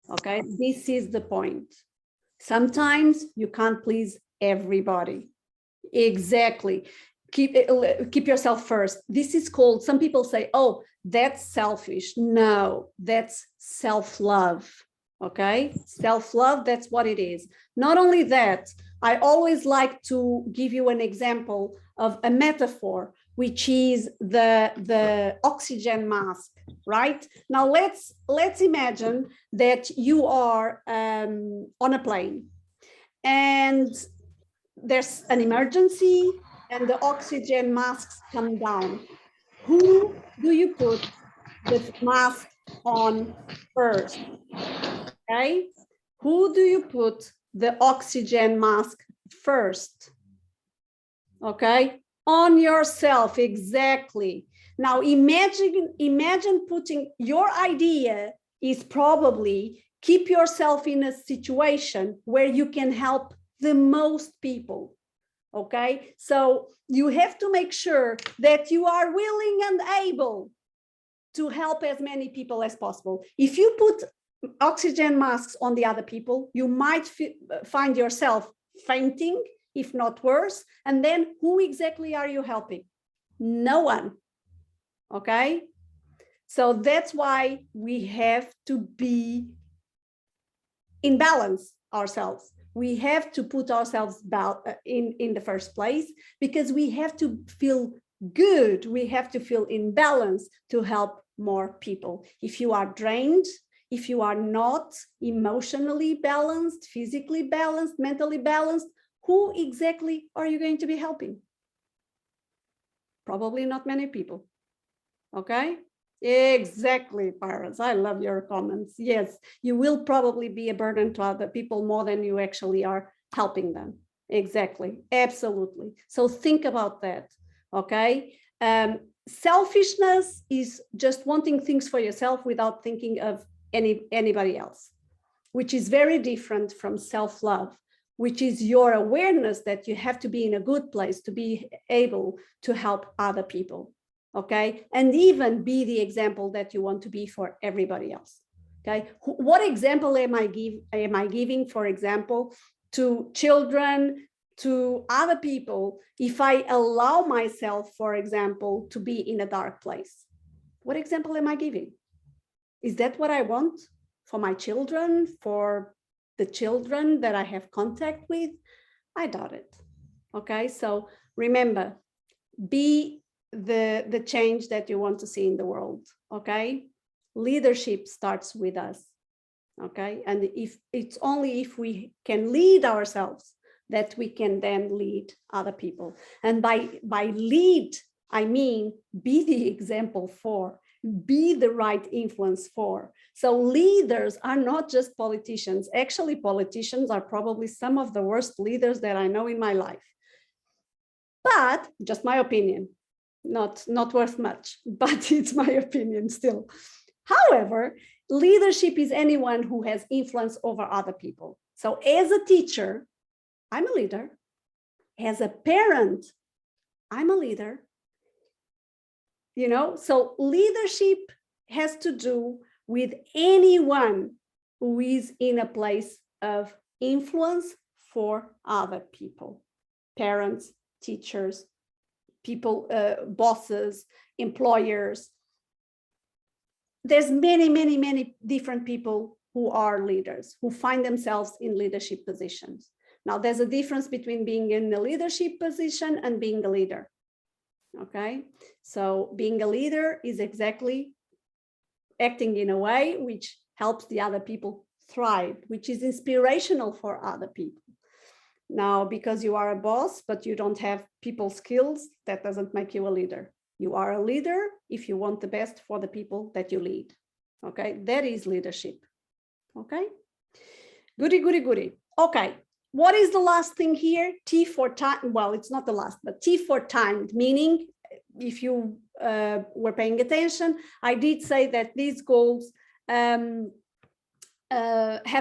Okay, this is the point. Sometimes you can't please everybody. Exactly. Keep yourself first. This is called, some people say, oh, that's selfish. No, that's self-love. Okay, self-love, that's what it is. Not only that, I always like to give you an example of a metaphor, which is the oxygen mask, right? Now let's imagine that you are on a plane and there's an emergency and the oxygen masks come down. Who do you put the mask on first? Okay, who do you put the oxygen mask first? Okay, on yourself, exactly. Now imagine putting, your idea is probably keep yourself in a situation where you can help the most people. Okay, so you have to make sure that you are willing and able to help as many people as possible. If you put oxygen masks on the other people, you might find yourself fainting, if not worse. And then who exactly are you helping? No one. Okay, so that's why we have to be in balance ourselves. We have to put ourselves in the first place, because we have to feel good. We have to feel in balance to help more people. If you are drained, if you are not emotionally balanced, physically balanced, mentally balanced, who exactly are you going to be helping? Probably not many people. Okay? Exactly, Paras. I love your comments. Yes, you will probably be a burden to other people more than you actually are helping them. Exactly. Absolutely. So think about that. Okay. Selfishness is just wanting things for yourself without thinking of anybody else, which is very different from self-love, which is your awareness that you have to be in a good place to be able to help other people. Okay, and even be the example that you want to be for everybody else. Okay, what example am I giving, for example, to children, to other people, if I allow myself, for example, to be in a dark place? What example am I giving? Is that what I want for my children, for the children that I have contact with? I doubt it. Okay, so remember, be the change that you want to see in the world. Okay, leadership starts with us. Okay, and if it's only if we can lead ourselves that we can then lead other people. And by lead, I mean be the example for, be the right influence for. So leaders are not just politicians. Actually, politicians are probably some of the worst leaders that I know in my life. But just my opinion, not worth much, but it's my opinion still. However, leadership is anyone who has influence over other people. So as a teacher, I'm a leader. As a parent, I'm a leader. You know, so leadership has to do with anyone who is in a place of influence for other people, parents, teachers, people, bosses, employers. There's many different people who are leaders, who find themselves in leadership positions. Now, there's a difference between being in a leadership position and being a leader. Okay, so being a leader is exactly acting in a way which helps the other people thrive, which is inspirational for other people. Now, because you are a boss, but you don't have people skills, that doesn't make you a leader. You are a leader if you want the best for the people that you lead. Okay, that is leadership. Okay, goody. Okay, what is the last thing here? T for time. Well, it's not the last, but T for timed, meaning if you were paying attention, I did say that these goals have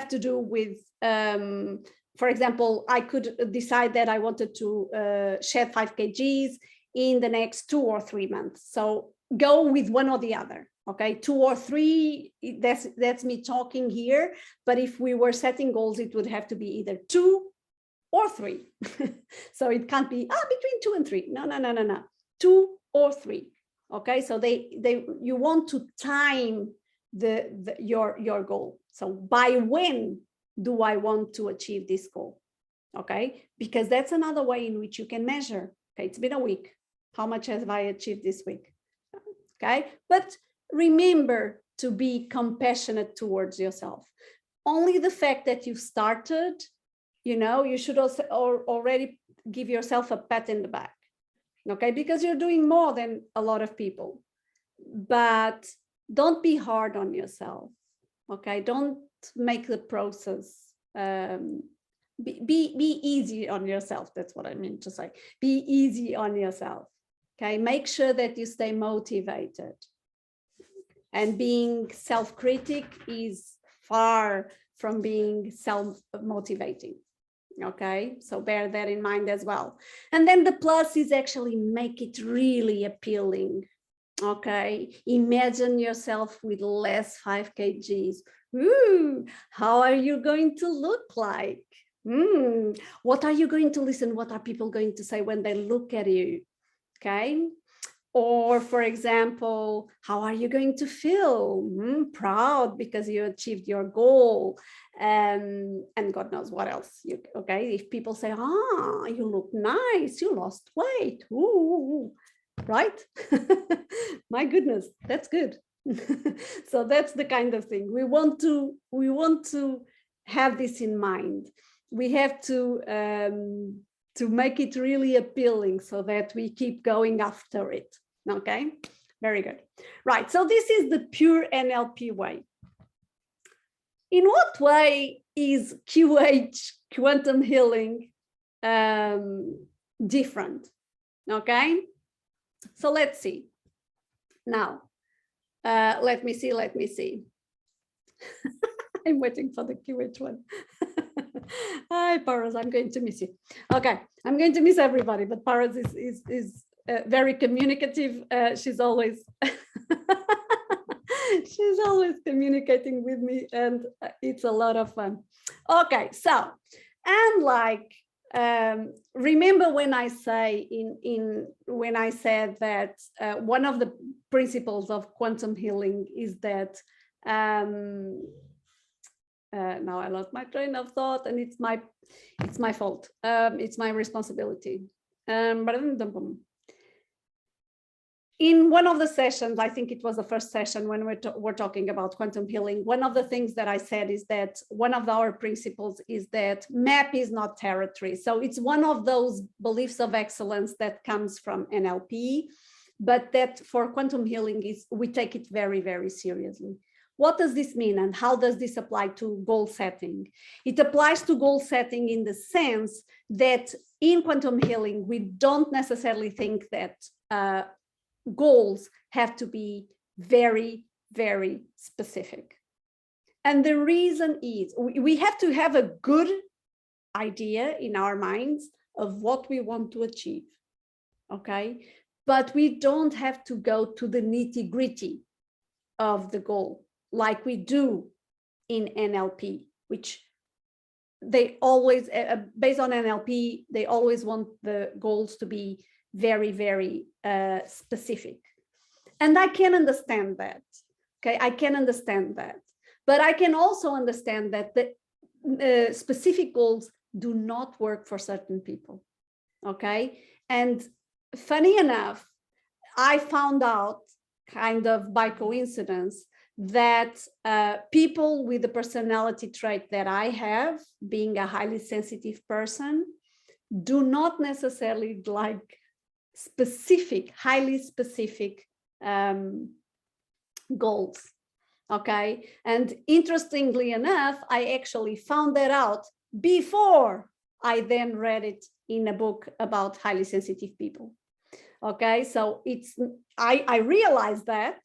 to do with, for example, I could decide that I wanted to shed 5 kgs in the next 2 or 3 months. So go with one or the other. Okay, 2 or 3, that's me talking here. But if we were setting goals, it would have to be either 2 or 3. So it can't be between 2 and 3. No. 2 or 3. Okay, so you want to time your goal. So by when do I want to achieve this goal? Okay, because that's another way in which you can measure. Okay, it's been a week. How much have I achieved this week? Okay, but remember to be compassionate towards yourself. Only the fact that you started, you should also already give yourself a pat in the back. Okay, because you're doing more than a lot of people. But don't be hard on yourself. Okay, don't make the process be easy on yourself. That's what I mean to say. Be easy on yourself. Okay, make sure that you stay motivated. And being self-critic is far from being self-motivating. Okay, so bear that in mind as well. And then the plus is actually make it really appealing. Okay, imagine yourself with less 5 kgs. Ooh, how are you going to look like? What are you going to listen? What are people going to say when they look at you? Okay. Or, for example, how are you going to feel? Proud because you achieved your goal, and God knows what else. Okay, if people say, you look nice, you lost weight, ooh, right? My goodness, that's good. So that's the kind of thing we want to have this in mind. We have to make it really appealing so that we keep going after it. Okay, very good. Right, so this is the pure NLP way. In what way is QH, quantum healing, different? Okay, so let's see. Now, let me see. I'm waiting for the QH one. Hi, Paras, I'm going to miss you. Okay, I'm going to miss everybody, but Paras is very communicative. She's always communicating with me, and it's a lot of fun. Okay, so, and like, remember when I say when I said that one of the principles of quantum healing is that now I lost my train of thought, and it's my fault. It's my responsibility. In one of the sessions, I think it was the first session when we're talking about quantum healing, one of the things that I said is that one of our principles is that map is not territory. So it's one of those beliefs of excellence that comes from NLP, but that for quantum healing is we take it very, very seriously. What does this mean, and how does this apply to goal setting? It applies to goal setting in the sense that in quantum healing, we don't necessarily think that goals have to be very, very specific. And the reason is we have to have a good idea in our minds of what we want to achieve, okay? But we don't have to go to the nitty-gritty of the goal like we do in NLP, which they always, based on NLP, they always want the goals to be very, very specific. And I can understand that, okay? I can understand that. But I can also understand that the specific goals do not work for certain people, okay? And funny enough, I found out kind of by coincidence that people with the personality trait that I have, being a highly sensitive person, do not necessarily like specific, highly specific goals, okay? And interestingly enough, I actually found that out before I then read it in a book about highly sensitive people. Okay, so I realized that,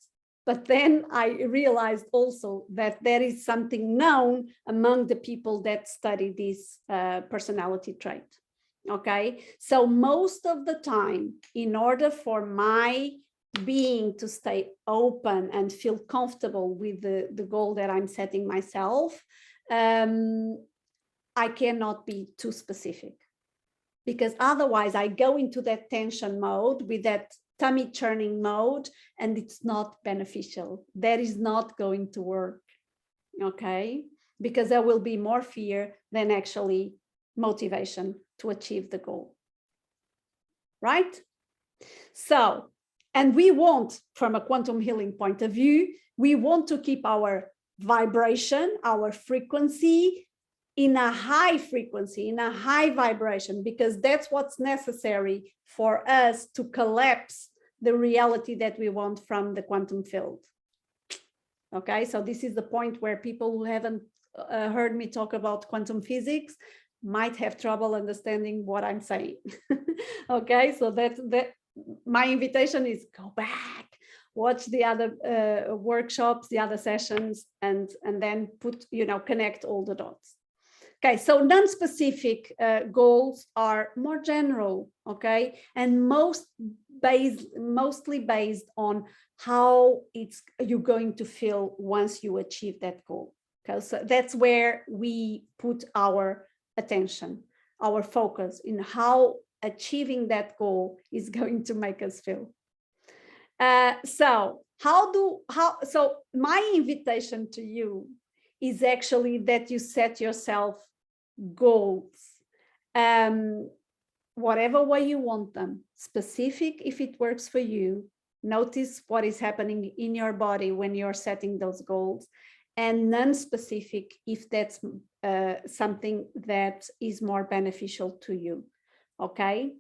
but then I realized also that there is something known among the people that study this personality trait. Okay, so most of the time, in order for my being to stay open and feel comfortable with the goal that I'm setting myself, I cannot be too specific, because otherwise I go into that tension mode, with that tummy churning mode, and it's not beneficial. That is not going to work, okay? Because there will be more fear than actually motivation to achieve the goal, right? So, and we want, from a quantum healing point of view, we want to keep our vibration, our frequency in a high frequency, in a high vibration, because that's what's necessary for us to collapse the reality that we want from the quantum field. Okay, so this is the point where people who haven't heard me talk about quantum physics might have trouble understanding what I'm saying. Okay, so that my invitation is go back, watch the other workshops, the other sessions, and then connect all the dots. Okay, so non-specific goals are more general, okay, and mostly based on how you're going to feel once you achieve that goal. Okay, so that's where we put our attention, our focus in how achieving that goal is going to make us feel. So my invitation to you is actually that you set yourself goals, whatever way you want them, specific if it works for you. Notice what is happening in your body when you're setting those goals, and non-specific if that's something that is more beneficial to you. Okay.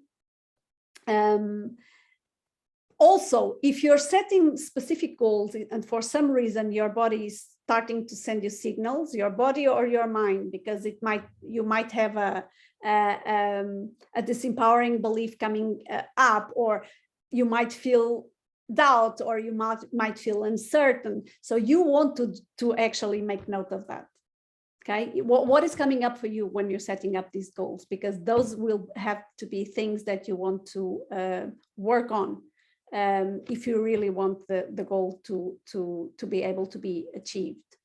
Also, if you're setting specific goals and for some reason your body is starting to send you signals, your body or your mind, because you might have a disempowering belief coming up, or you might feel doubt, or you might feel uncertain. So you want to actually make note of that. Okay, what is coming up for you when you're setting up these goals? Because those will have to be things that you want to work on if you really want the goal to be able to be achieved.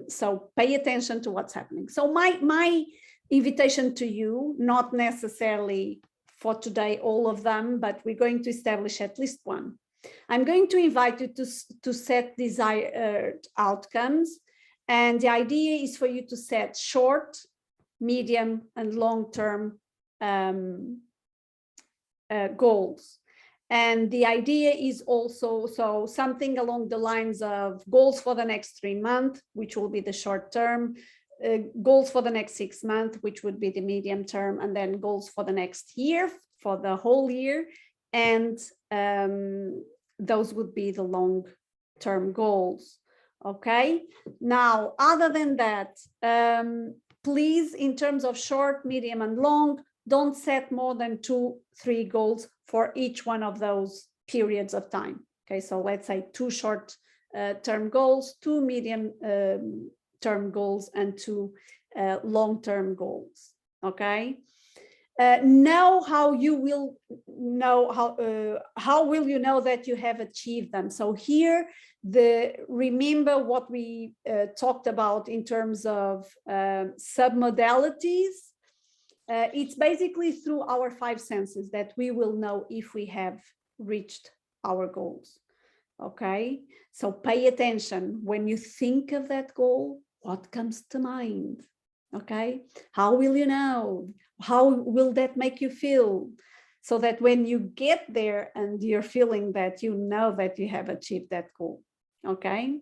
So pay attention to what's happening. So my invitation to you, not necessarily for today all of them, but we're going to establish at least one. I'm going to invite you to set desired outcomes. And the idea is for you to set short, medium, and long-term goals. And the idea is also something along the lines of goals for the next 3 months, which will be the short term, goals for the next 6 months, which would be the medium term, and then goals for the next year, for the whole year. And those would be the long-term goals. Okay. Now, other than that, please, in terms of short, medium, and long, don't set more than 2-3 goals for each one of those periods of time. Okay, so let's say 2 short-term goals, 2 medium-term goals, and 2 long-term goals. Okay. Know how you will know how will you know that you have achieved them. So here, remember what we talked about in terms of submodalities. It's basically through our 5 senses that we will know if we have reached our goals. Okay, so pay attention when you think of that goal. What comes to mind? Okay, how will you know? How will that make you feel? So that when you get there and you're feeling that, you know that you have achieved that goal. Okay,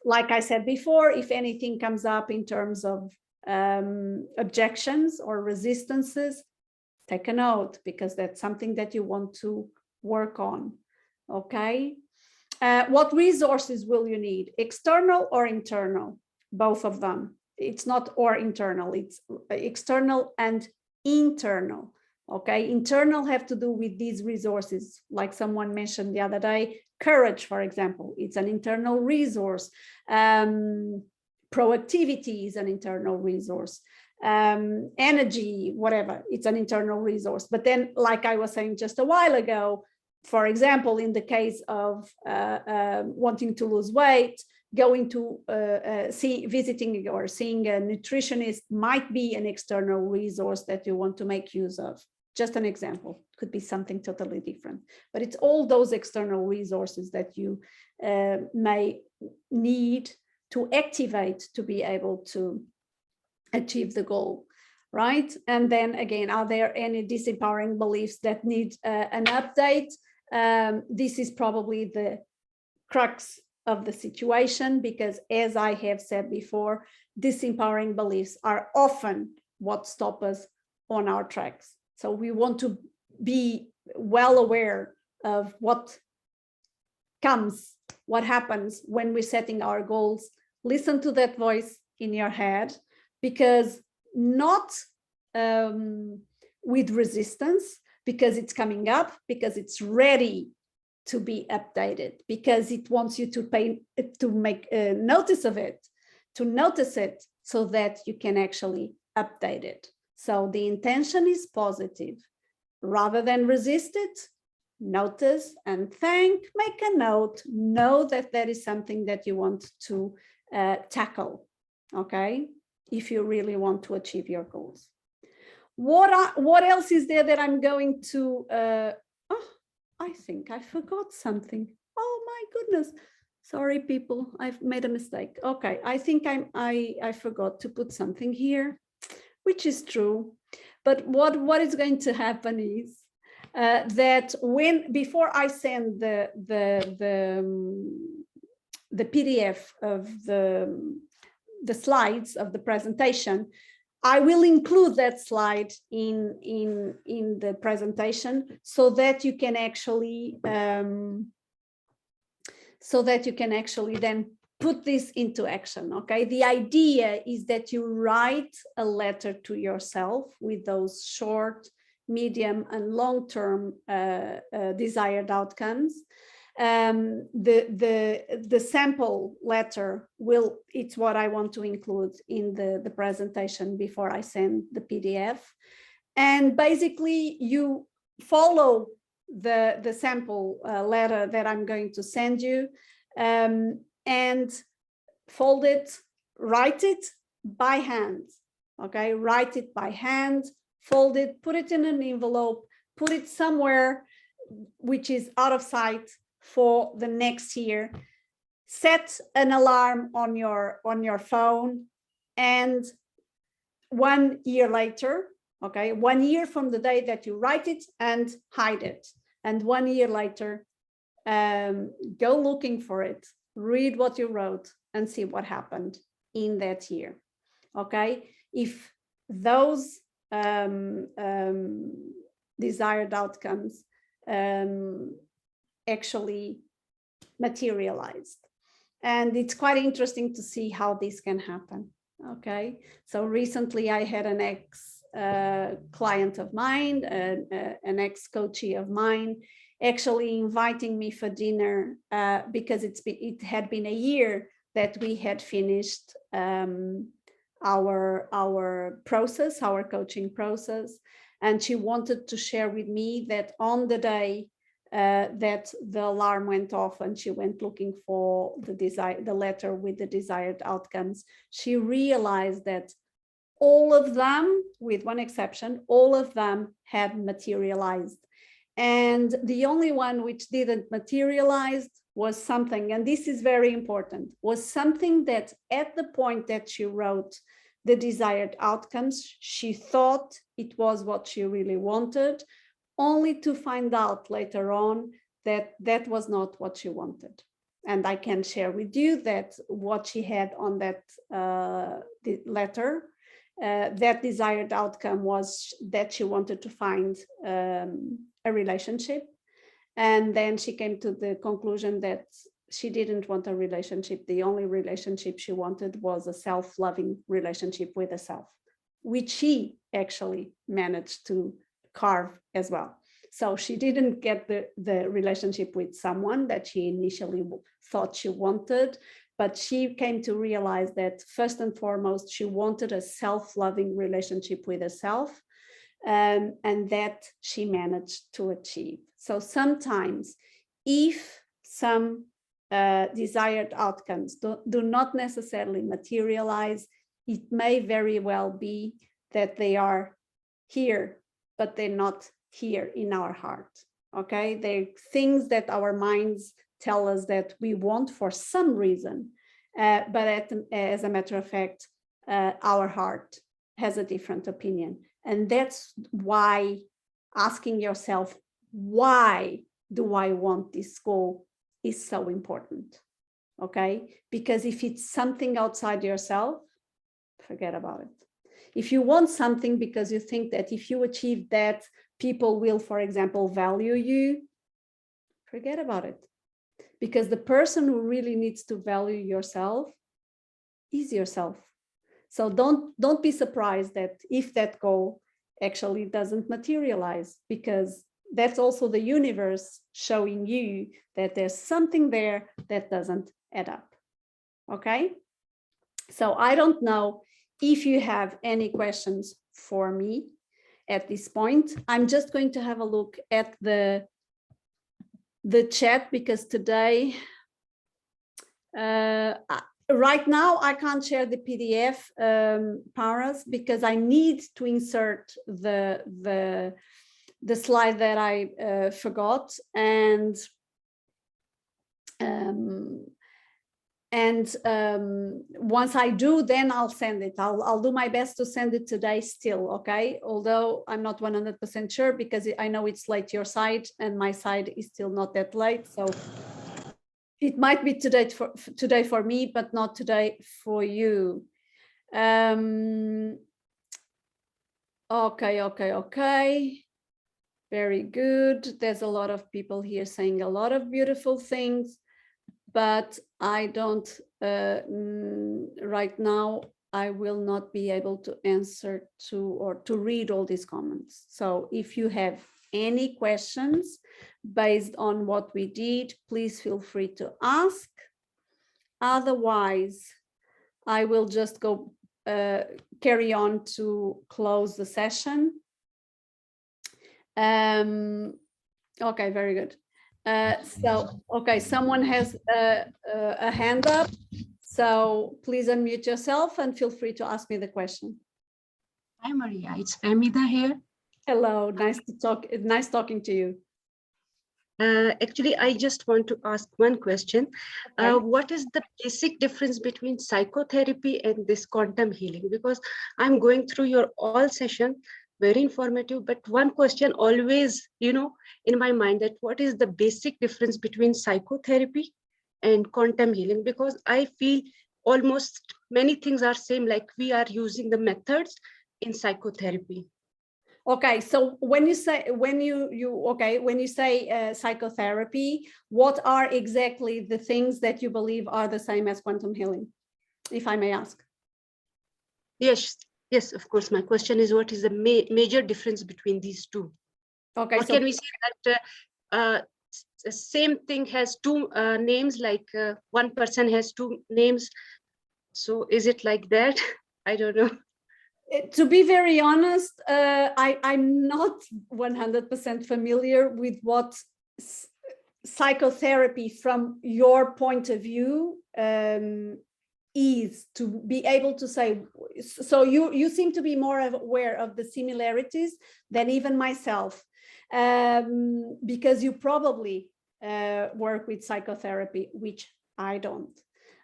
like I said before, if anything comes up in terms of objections or resistances, take a note, because that's something that you want to work on. Okay, what resources will you need? External or internal? Both of them. it's not or internal, it's external and internal. Okay, internal have to do with these resources, like someone mentioned the other day, courage, for example, it's an internal resource. Proactivity is an internal resource. Energy, whatever, it's an internal resource. But then, like I was saying just a while ago, for example, in the case of wanting to lose weight, going to visiting or seeing a nutritionist might be an external resource that you want to make use of. Just an example, could be something totally different, but it's all those external resources that you may need to activate to be able to achieve the goal, right? And then again, are there any disempowering beliefs that need an update? This is probably the crux of the situation, because as I have said before, disempowering beliefs are often what stop us on our tracks. So we want to be well aware of what comes, what happens when we're setting our goals. Listen to that voice in your head, because not with resistance, because it's coming up, because it's ready to be updated, because it wants you to make notice of it, to notice it, so that you can actually update it. So the intention is positive. Rather than resist it, notice and thank, make a note, know that that is something that you want to tackle, okay, if you really want to achieve your goals. What else is there that I'm going to, I think I forgot something. Oh my goodness. Sorry, people, I've made a mistake. Okay, I think I forgot to put something here, which is true. But what is going to happen is that before I send the PDF of the slides of the presentation, I will include that slide in the presentation, so that you can actually then put this into action. Okay, the idea is that you write a letter to yourself with those short, medium, and long-term desired outcomes. The sample letter it's what I want to include in the presentation before I send the PDF. And basically you follow the sample letter that I'm going to send you, and fold it, write it by hand. Okay, write it by hand, fold it, put it in an envelope, put it somewhere which is out of sight for the next year. Set an alarm on your phone, and 1 year later, okay, 1 year from the day that you write it, and hide it. And 1 year later, go looking for it, read what you wrote, and see what happened in that year. Okay, if those desired outcomes actually materialized. And it's quite interesting to see how this can happen. Okay, so recently I had an ex-client of mine, an ex-coachee of mine, actually inviting me for dinner because it had been a year that we had finished our process, our coaching process, and she wanted to share with me that on the day that the alarm went off and she went looking for the letter with the desired outcomes, she realized that all of them, with one exception, all of them had materialized. And the only one which didn't materialize was something, and this is very important, was something that at the point that she wrote the desired outcomes, she thought it was what she really wanted, only to find out later on that that was not what she wanted. And I can share with you that what she had on that letter, that desired outcome was that she wanted to find a relationship. And then she came to the conclusion that she didn't want a relationship. The only relationship she wanted was a self-loving relationship with herself, which she actually managed to carve as well. So she didn't get the relationship with someone that she initially thought she wanted, but she came to realize that first and foremost, she wanted a self-loving relationship with herself, and that she managed to achieve. So sometimes if some desired outcomes do not necessarily materialize, it may very well be that they are here, but they're not here in our heart. Okay, they're things that our minds tell us that we want for some reason, but as a matter of fact, our heart has a different opinion. And that's why asking yourself, why do I want this goal, is so important. Okay, because if it's something outside yourself, forget about it. If you want something because you think that if you achieve that, people will, for example, value you, forget about it. Because the person who really needs to value yourself is yourself. So don't be surprised that if that goal actually doesn't materialize, because that's also the universe showing you that there's something there that doesn't add up. Okay? So I don't know if you have any questions for me at this point. I'm just going to have a look at the chat, because today, right now, I can't share the PDF, Paras, because I need to insert the slide that I forgot, and once I do, then I'll send it. I'll do my best to send it today still, okay? Although I'm not 100% sure, because I know it's late your side and my side is still not that late. So it might be today for me, but not today for you. Okay. Very good. There's a lot of people here saying a lot of beautiful things, but I don't, right now, I will not be able to answer or to read all these comments. So if you have any questions based on what we did, please feel free to ask. Otherwise, I will just go carry on to close the session. Okay, very good. Okay, someone has a hand up, so please unmute yourself and feel free to ask me the question. Hi, Maria. It's Fahmida here. Hello, nice to talk. Nice talking to you. Actually, I just want to ask one question. Okay. What is the basic difference between psychotherapy and this quantum healing? Because I'm going through your all session, very informative, but one question always, in my mind, that what is the basic difference between psychotherapy and quantum healing? Because I feel almost many things are same, like we are using the methods in psychotherapy. Okay, so when you say psychotherapy, what are exactly the things that you believe are the same as quantum healing, if I may ask? Yes, of course. My question is, what is the major difference between these two? Okay, or so can we say that the same thing has two names, like one person has two names? So is it like that? I don't know. To be very honest, I'm not 100% familiar with what psychotherapy from your point of view is, to be able to say. So you seem to be more aware of the similarities than even myself, because you probably work with psychotherapy, which I don't.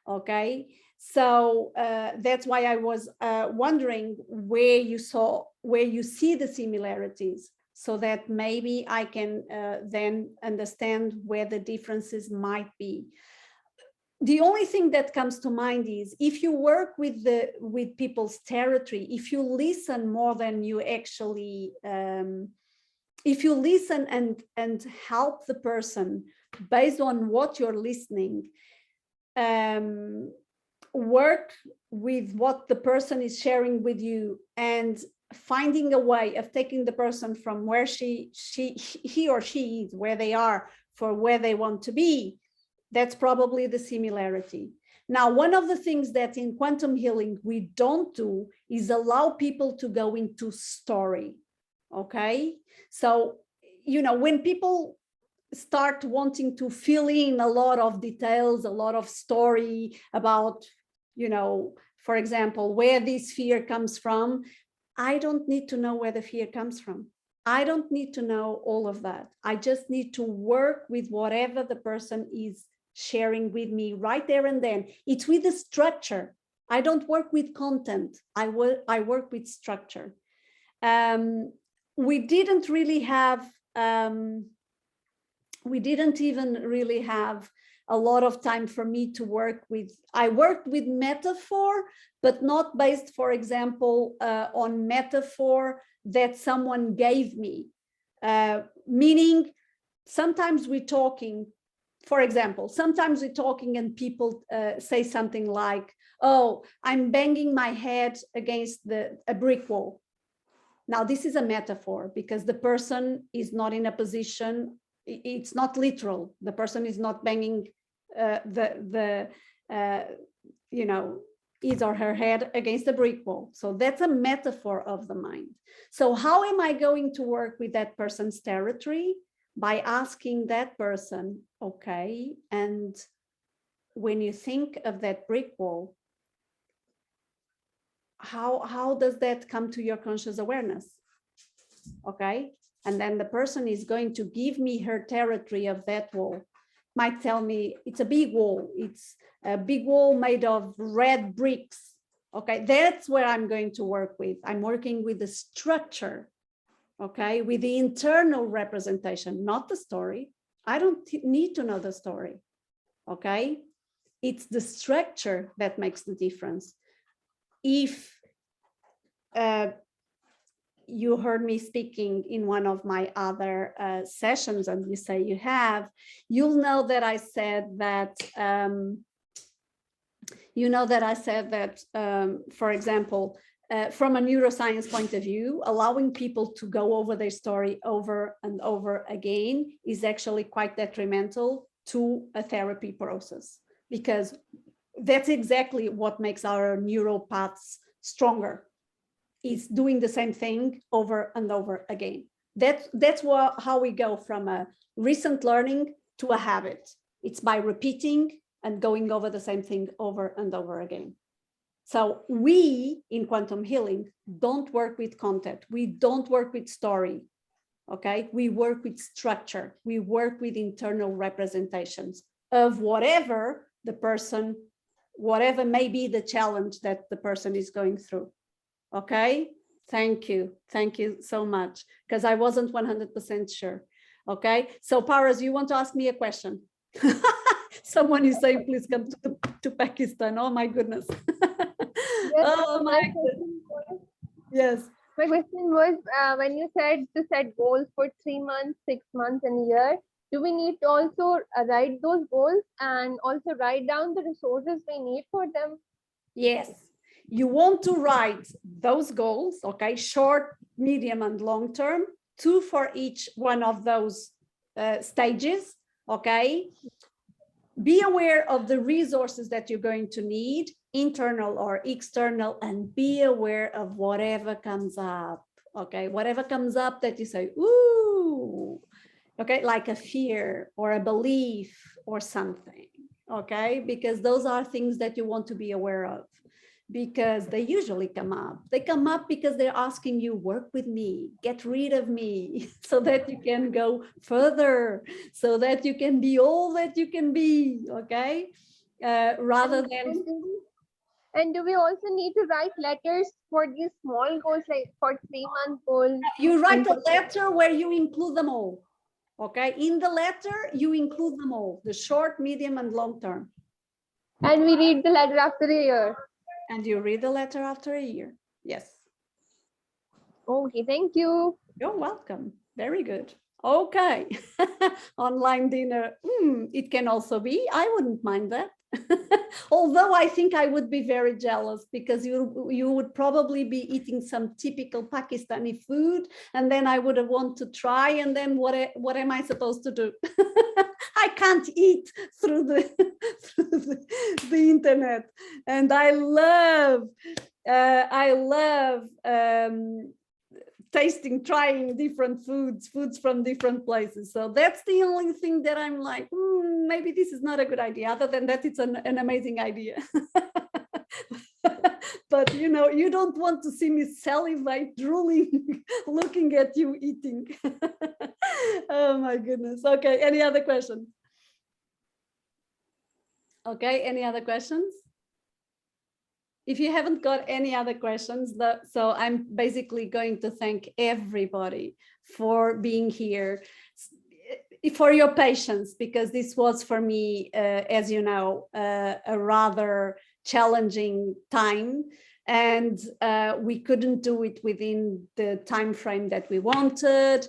Okay. So that's why I was wondering where you see the similarities, so that maybe I can then understand where the differences might be. The only thing that comes to mind is, if you work with people's territory, if you listen more than you actually if you listen and help the person based on what you're listening, work with what the person is sharing with you and finding a way of taking the person from where he or she is, where they are, for where they want to be, that's probably the similarity. Now, one of the things that in quantum healing we don't do is allow people to go into story. Okay, so when people start wanting to fill in a lot of details, a lot of story about, for example, where this fear comes from, I don't need to know where the fear comes from. I don't need to know all of that. I just need to work with whatever the person is sharing with me right there and then. It's with the structure. I don't work with content. I work with structure. We didn't even really have a lot of time for me to work with. I worked with metaphor, but not based, for example, on metaphor that someone gave me. Meaning, sometimes we're talking, for example, sometimes we're talking and people say something like, oh, I'm banging my head against a brick wall. Now, this is a metaphor because the person is not in a position, it's not literal. The person is not banging his or her head against a brick wall. So that's a metaphor of the mind. So how am I going to work with that person's territory? By asking that person, okay, and when you think of that brick wall, how does that come to your conscious awareness? Okay, and then the person is going to give me her territory of that wall. Might tell me it's a big wall. It's a big wall made of red bricks. Okay, that's where I'm going to work with. I'm working with the structure, okay, with the internal representation, not the story. I don't need to know the story, okay? It's the structure that makes the difference. If you heard me speaking in one of my other sessions, and you say you have, you'll know that I said that, for example, from a neuroscience point of view, allowing people to go over their story over and over again is actually quite detrimental to a therapy process, because that's exactly what makes our neural paths stronger. Is doing the same thing over and over again. That's how we go from a recent learning to a habit. It's by repeating and going over the same thing over and over again. So we in quantum healing don't work with content. We don't work with story. Okay, we work with structure. We work with internal representations of whatever the person, whatever may be the challenge that the person is going through. Okay, thank you so much, because I wasn't 100% sure. Okay, so Paras, you want to ask me a question? Someone is saying, please come to Pakistan. Oh my goodness. Yes, Oh my goodness. Yes. My question was, when you said to set goals for 3 months, 6 months, and a year, do we need to also write those goals and also write down the resources we need for them? Yes. You want to write those goals, okay, short, medium, and long term, 2 for each one of those stages, okay? Be aware of the resources that you're going to need, internal or external, and be aware of whatever comes up, okay? Whatever comes up that you say, ooh, okay, like a fear or a belief or something, okay? Because those are things that you want to be aware of, because they usually come up. They come up because they're asking you, work with me, get rid of me, so that you can go further, so that you can be all that you can be, okay? Rather than... And do we also need to write letters for these small goals, like for 3-month goals? You write a letter where you include them all, okay? In the letter, you include them all, the short, medium, and long term. And we read the letter after a year. And you read the letter after a year. Yes. Okay, thank you. You're welcome. Very good. Okay. Online dinner. It can also be. I wouldn't mind that. Although I think I would be very jealous, because you would probably be eating some typical Pakistani food, and then I would want to try, and then what am I supposed to do? I can't eat through the internet, and I love trying different foods from different places. So that's the only thing that I'm like, maybe this is not a good idea. Other than that, it's an amazing idea. But you don't want to see me salivate, drooling, looking at you eating. Oh my goodness. Okay, any other questions? Okay, any other questions? If you haven't got any other questions, so I'm basically going to thank everybody for being here, for your patience, because this was for me, as you know, a rather challenging time, and we couldn't do it within the time frame that we wanted.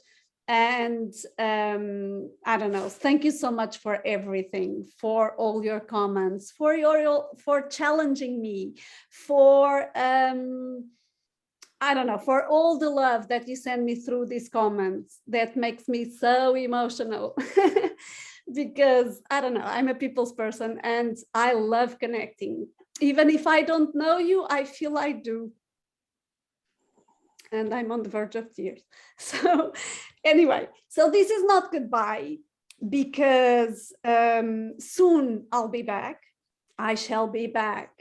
And I don't know, thank you so much for everything, for all your comments, for challenging me, for I don't know, for all the love that you send me through these comments. That makes me so emotional. Because I don't know, I'm a people's person and I love connecting. Even if I don't know you, I feel I do. And I'm on the verge of tears. So anyway, so this is not goodbye, because soon I'll be back. I shall be back.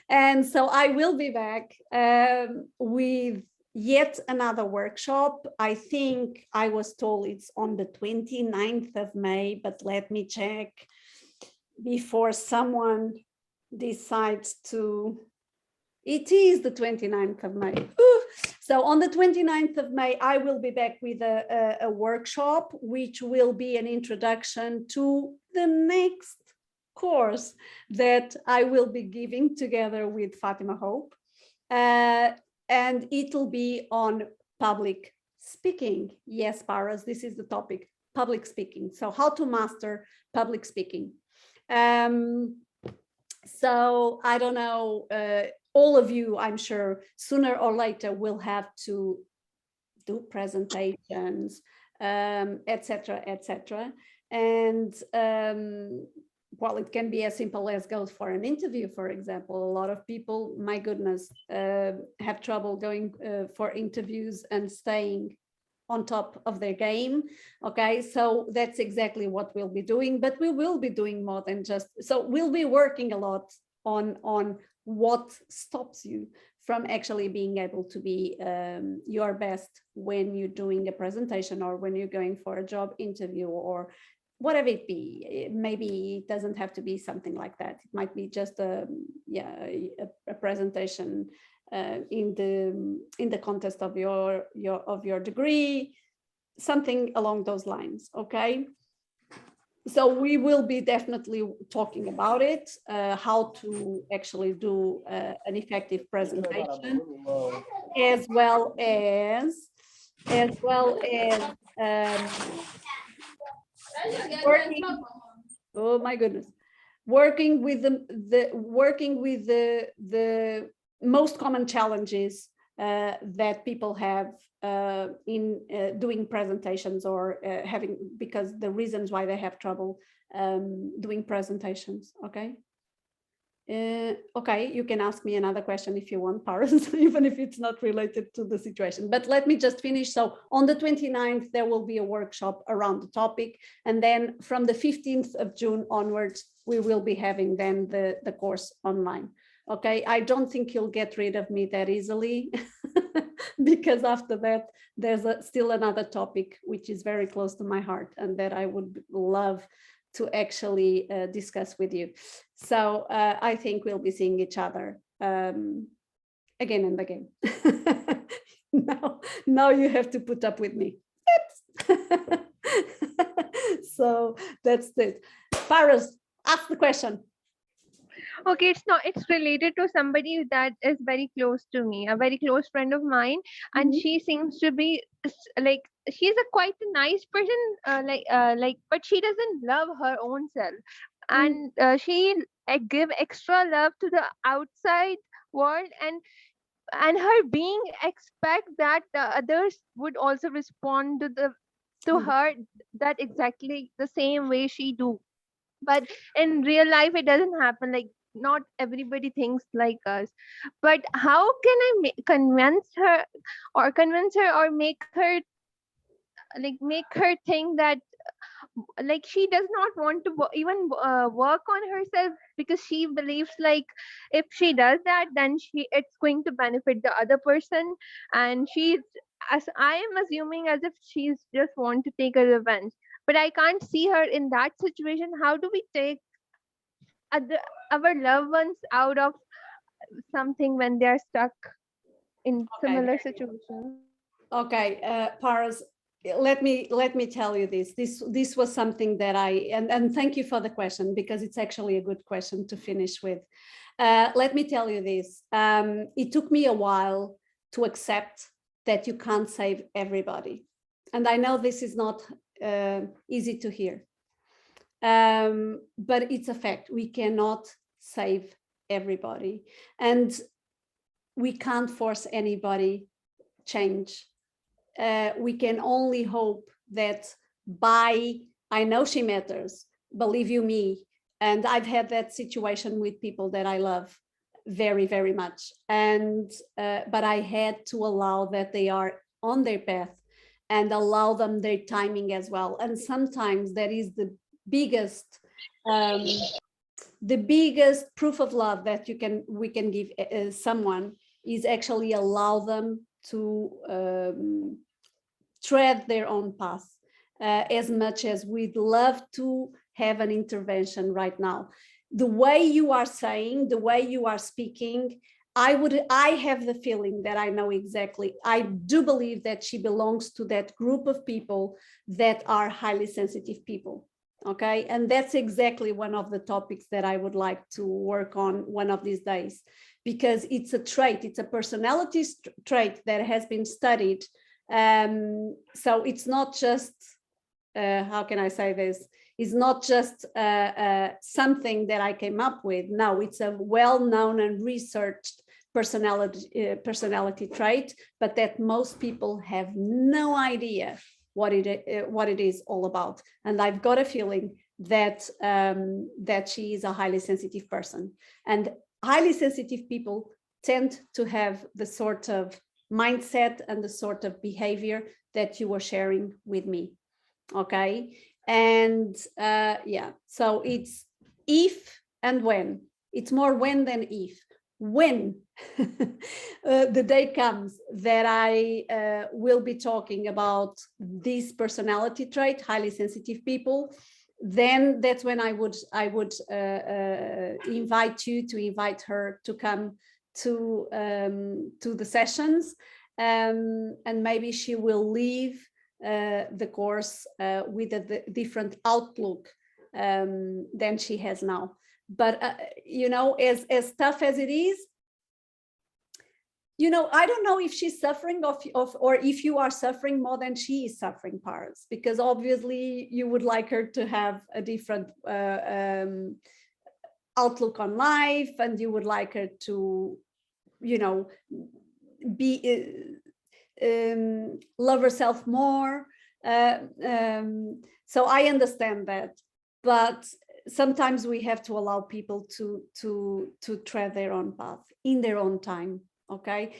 And so I will be back with yet another workshop. I think I was told it's on the 29th of May, but let me check before someone decides to. It is the 29th of May. Ooh. So on the 29th of May, I will be back with a workshop, which will be an introduction to the next course that I will be giving together with Fatima Hope. And it'll be on public speaking. Yes, Paras, this is the topic, public speaking. So how to master public speaking. So I don't know, all of you, I'm sure, sooner or later will have to do presentations, etc., etc. And well, it can be as simple as go for an interview, for example. A lot of people, my goodness, have trouble going for interviews and staying on top of their game. Okay, so that's exactly what we'll be doing, but we will be doing more than just, so we'll be working a lot on what stops you from actually being able to be your best when you're doing a presentation, or when you're going for a job interview, or whatever it be. Maybe it doesn't have to be something like that. It might be just a presentation in the context of your degree, something along those lines. Okay, so we will be definitely talking about it, how to actually do an effective presentation, as well as working, oh my goodness, working with the most common challenges that people have in doing presentations, or having, because the reasons why they have trouble doing presentations. Okay. Okay, you can ask me another question if you want, Paris, even if it's not related to the situation. But let me just finish. So on the 29th, there will be a workshop around the topic. And then from the 15th of June onwards, we will be having then the course online. Okay, I don't think you'll get rid of me that easily, because after that, there's still another topic which is very close to my heart and that I would love to actually discuss with you. So I think we'll be seeing each other again and again. Now you have to put up with me. So that's it. Paris, ask the question. Okay, it's related to somebody that is very close to me, a very close friend of mine, and she seems to be like she's a quite a nice person, but she doesn't love her own self, and she give extra love to the outside world, and her being expect that the others would also respond to her that exactly the same way she do. But in real life it doesn't happen, like not everybody thinks like us. But how can I convince her or make her think that like she does not want to even work on herself, because she believes like if she does that, then it's going to benefit the other person, and she's, as I am assuming, as if she's just want to take a revenge. But I can't see her in that situation. How do we take other, our loved ones out of something when they're stuck in similar situations? Okay, Paras, let me tell you this. This was something that and thank you for the question, because it's actually a good question to finish with. Let me tell you this. It took me a while to accept that you can't save everybody, and I know this is not easy to hear, but it's a fact. We cannot save everybody, and we can't force anybody change. We can only hope that I know she matters, believe you me, and I've had that situation with people that I love very, very much, and but I had to allow that they are on their path and allow them their timing as well. And sometimes that is the biggest proof of love that we can give someone, is actually allow them to tread their own path, as much as we'd love to have an intervention right now. The way you are saying, the way you are speaking, I have the feeling that I know exactly. I do believe that she belongs to that group of people that are highly sensitive people. Okay, and that's exactly one of the topics that I would like to work on one of these days, because it's a trait, it's a personality trait that has been studied. So it's not just, how can I say this? It's not just something that I came up with. No, it's a well-known and researched personality trait, but that most people have no idea what it is all about. And I've got a feeling that that she is a highly sensitive person, and highly sensitive people tend to have the sort of mindset and the sort of behavior that you were sharing with me. Okay, and yeah, so it's if and when. It's more when than if. When the day comes that I will be talking about this personality trait, highly sensitive people, then that's when I would invite her to come to the sessions, and maybe she will leave the course with a different outlook than she has now. But you know, as tough as it is, you know, I don't know if she's suffering or if you are suffering more than she is suffering, Paras, because obviously you would like her to have a different outlook on life, and you would like her to, you know, be love herself more. So I understand that, but sometimes we have to allow people to tread their own path in their own time. Okay,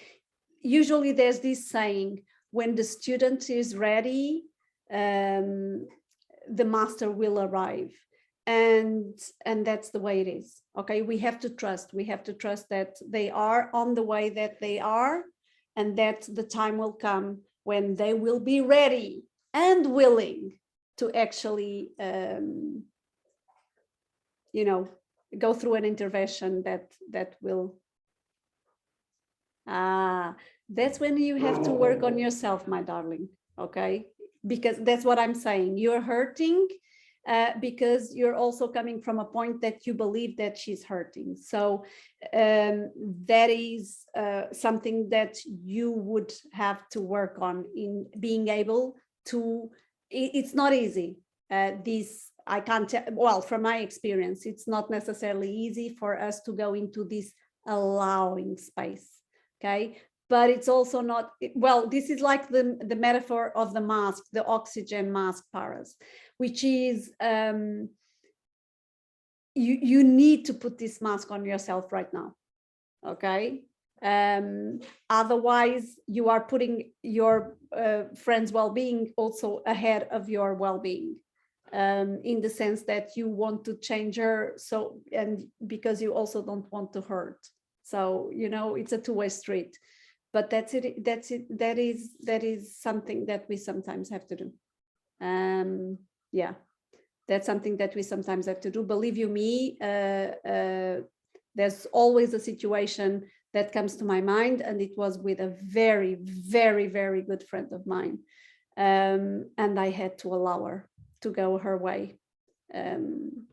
usually there's this saying, when the student is ready, the master will arrive, and that's the way it is. Okay, we have to trust that they are on the way that they are, and that the time will come when they will be ready and willing to actually you know, go through an intervention that will that's when you have to work on yourself, my darling. Okay, because that's what I'm saying. You're hurting, because you're also coming from a point that you believe that she's hurting. So that is something that you would have to work on, in being able to, it's not easy. This, I can't tell, well, from my experience, it's not necessarily easy for us to go into this allowing space, okay? But it's also not, well, this is like the metaphor of the mask, the oxygen mask, Paras, which is you need to put this mask on yourself right now, okay? Otherwise, you are putting your friend's well-being also ahead of your well-being, in the sense that you want to change her, so, and because you also don't want to hurt. So, you know, it's a two-way street. But that's it. That is something that we sometimes have to do. Yeah, that's something that we sometimes have to do. Believe you me, there's always a situation that comes to my mind, and it was with a very, very, very good friend of mine, and I had to allow her to go her way, and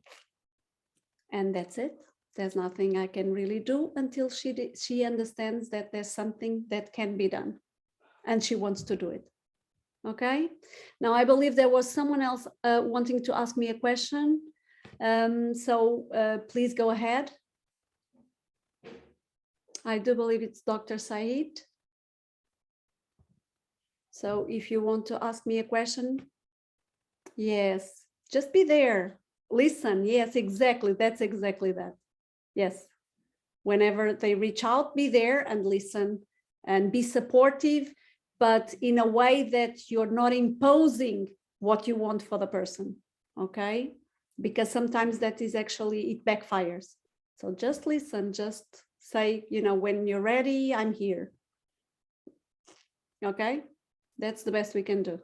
that's it. There's nothing I can really do until she understands that there's something that can be done, and she wants to do it. Okay. Now I believe there was someone else wanting to ask me a question. So please go ahead. I do believe it's Dr. Said. So if you want to ask me a question, yes, just be there. Listen. Yes, exactly. That's exactly that. Yes. Whenever they reach out, be there and listen and be supportive, but in a way that you're not imposing what you want for the person, okay? Because sometimes that is actually, it backfires. So just listen, just say, you know, when you're ready, I'm here. Okay, that's the best we can do.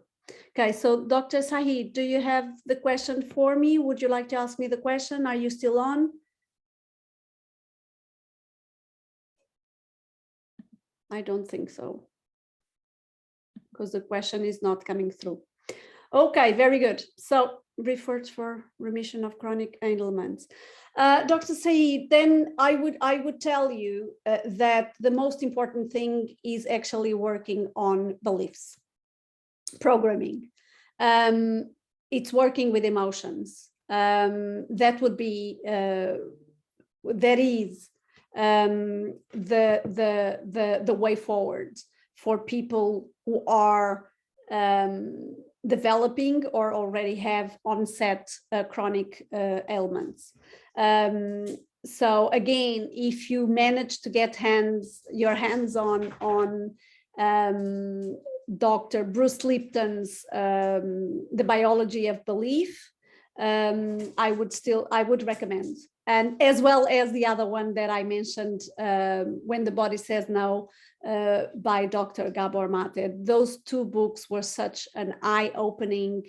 Okay, so Dr. Said, do you have the question for me? Would you like to ask me the question? Are you still on? I don't think so, because the question is not coming through. Okay, very good. So referred for remission of chronic ailments. Dr. Said, then I would tell you that the most important thing is actually working on beliefs, programming. It's working with emotions. That would be, that is the way forward for people who are developing or already have onset chronic ailments. So again, if you manage to get your hands on Dr. Bruce Lipton's The Biology of Belief, I would recommend. And as well as the other one that I mentioned, When the Body Says No, by Dr. Gabor Mate. Those two books were such eye-opening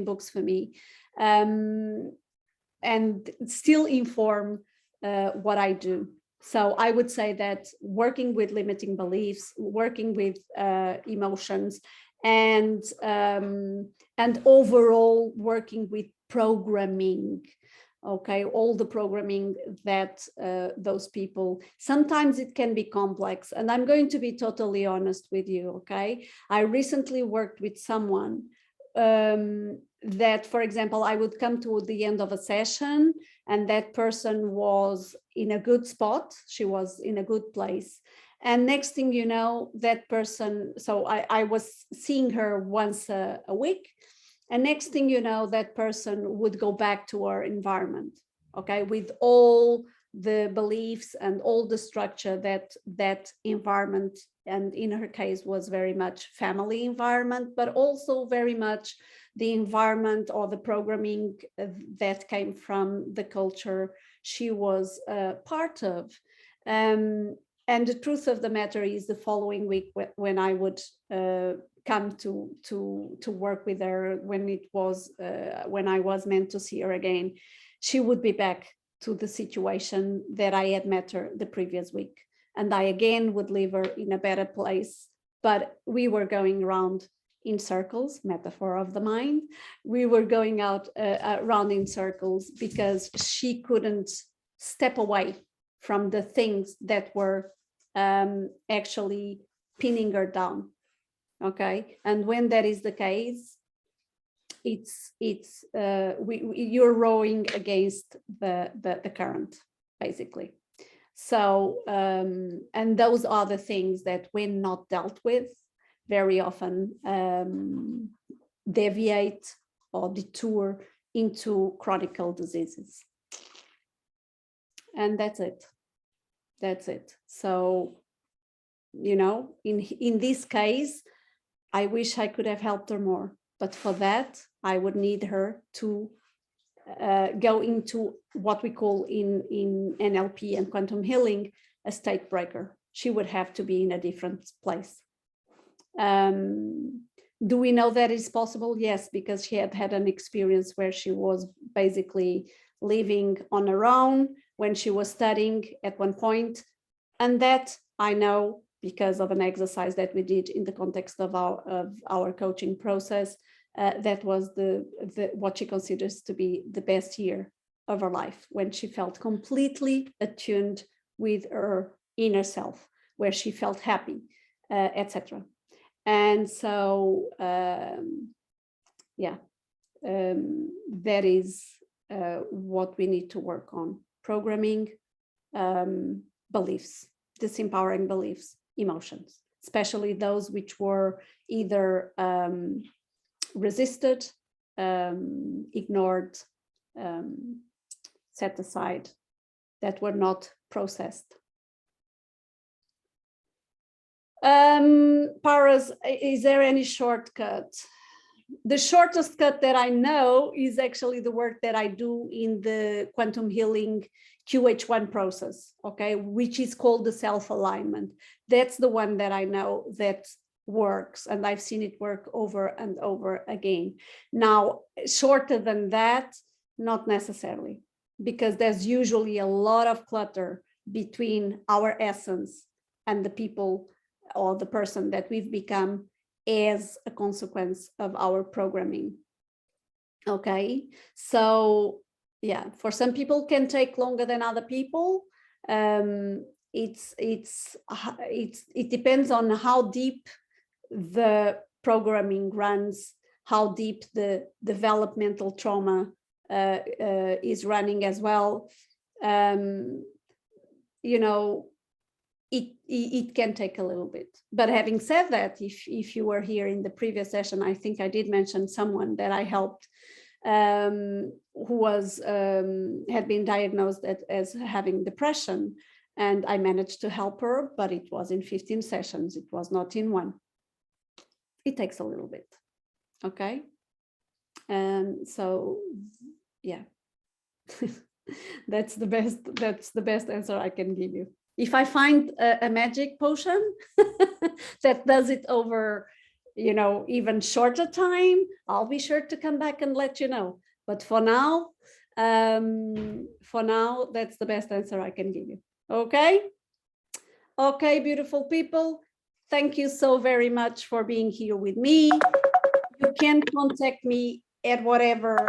books for me, and still inform what I do. So I would say that working with limiting beliefs, working with emotions, and overall working with programming. Okay, all the programming that those people, sometimes it can be complex, and I'm going to be totally honest with you. Okay, I recently worked with someone that, for example, I would come to the end of a session and that person was in a good spot, she was in a good place, and next thing you know, that person, so I was seeing her once a week. And next thing you know, that person would go back to our environment, okay, with all the beliefs and all the structure that environment, and in her case was very much family environment, but also very much the environment or the programming that came from the culture she was part of. And the truth of the matter is, the following week, when I would come to work with her, when I was meant to see her again, she would be back to the situation that I had met her the previous week, and I again would leave her in a better place, but we were going around in circles, metaphor of the mind. We were going out around in circles because she couldn't step away from the things that were actually pinning her down. Okay, and when that is the case, you're rowing against the current, basically. So and those are the things that, when not dealt with, very often deviate or detour into chronic diseases. And that's it. That's it. So, you know, in this case, I wish I could have helped her more, but for that, I would need her to go into what we call in NLP and quantum healing a state breaker. She would have to be in a different place. Do we know that is possible? Yes, because she had an experience where she was basically living on her own when she was studying at one point. And that I know because of an exercise that we did in the context of our coaching process. That was what she considers to be the best year of her life, when she felt completely attuned with her inner self, where she felt happy, etc. And so, that is what we need to work on: programming, beliefs, disempowering beliefs, emotions, especially those which were either resisted, ignored, set aside, that were not processed. Paras, is there any shortcut? The shortest cut that I know is actually the work that I do in the quantum healing QH1 process, okay, which is called the self-alignment. That's the one that I know that works, and I've seen it work over and over again. Now, shorter than that, not necessarily, because there's usually a lot of clutter between our essence and the people or the person that we've become as a consequence of our programming. Okay, so yeah, for some people can take longer than other people. It depends on how deep the programming runs, how deep the developmental trauma is running as well. You know, it can take a little bit. But having said that, if you were here in the previous session, I think I did mention someone that I helped who was had been diagnosed as having depression, and I managed to help her, but it was in 15 sessions. It was not in one. It takes a little bit. Okay. And so, yeah, that's the best answer I can give you. If I find a magic potion that does it over, you know, even shorter time, I'll be sure to come back and let you know. But for now, that's the best answer I can give you. Okay. Okay, beautiful people. Thank you so very much for being here with me. You can contact me at whatever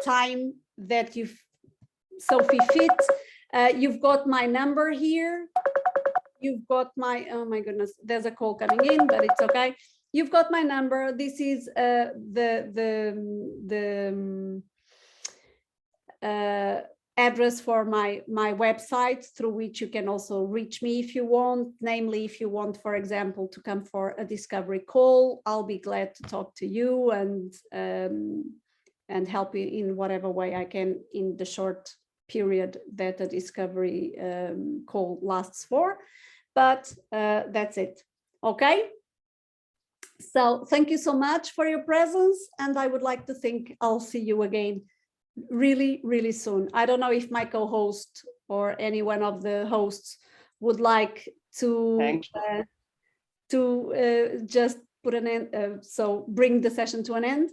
time that you Sophie fit. You've got my number here. You've got my, oh my goodness, there's a call coming in, but it's okay. You've got my number. This is the address for my website, through which you can also reach me if you want. Namely, if you want, for example, to come for a discovery call, I'll be glad to talk to you and help you in whatever way I can in the short period that a discovery call lasts for. But that's it. Okay. So thank you so much for your presence, and I would like to think I'll see you again really, really soon. I don't know if my co-host or any one of the hosts would like to just put an end, so bring the session to an end.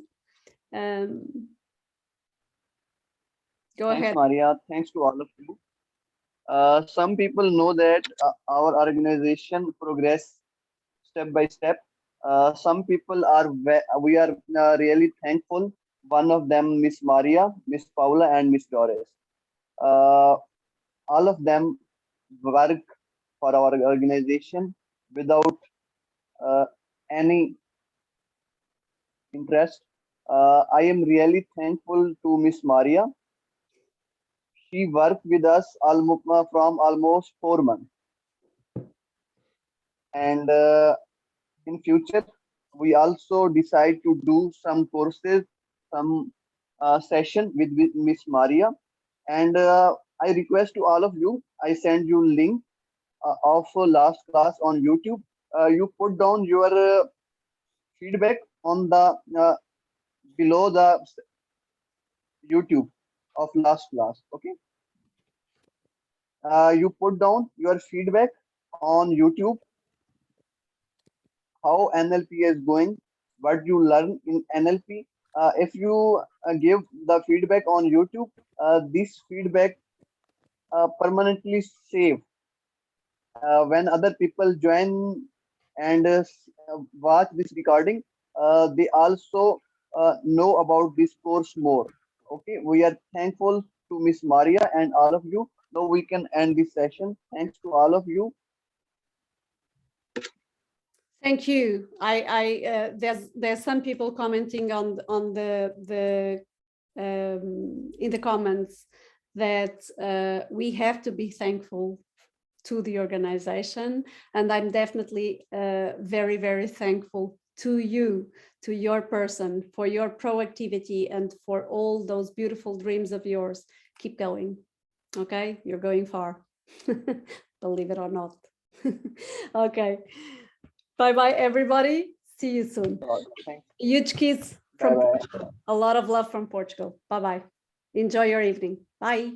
Go ahead. Thanks, Maria. Thanks to all of you. Some people know that our organization progress step by step. Some people are, we are really thankful. One of them, Miss Maria, Miss Paula, and Miss Doris. Uh, all of them work for our organization without any interest. I am really thankful to Miss Maria. She worked with us from almost 4 months, and in future we also decide to do some courses, some session with Miss Maria, and I request to all of you. I send you link of last class on YouTube. You put down your feedback on the below the YouTube of last class. Okay, you put down your feedback on YouTube, how NLP is going, what you learn in NLP. If you give the feedback on YouTube, this feedback permanently save. When other people join and watch this recording, they also know about this course more. Okay, we are thankful to Miss Maria and all of you. Now we can end this session. Thanks to all of you. Thank you. There's some people commenting on the in the comments that we have to be thankful to the organization, and I'm definitely very, very thankful to you, to your person, for your proactivity and for all those beautiful dreams of yours. Keep going. Okay, you're going far. Believe it or not. Okay. Bye-bye, everybody. See you soon. Thanks. Huge kiss from Bye-bye. Portugal. A lot of love from Portugal. Bye-bye. Enjoy your evening. Bye.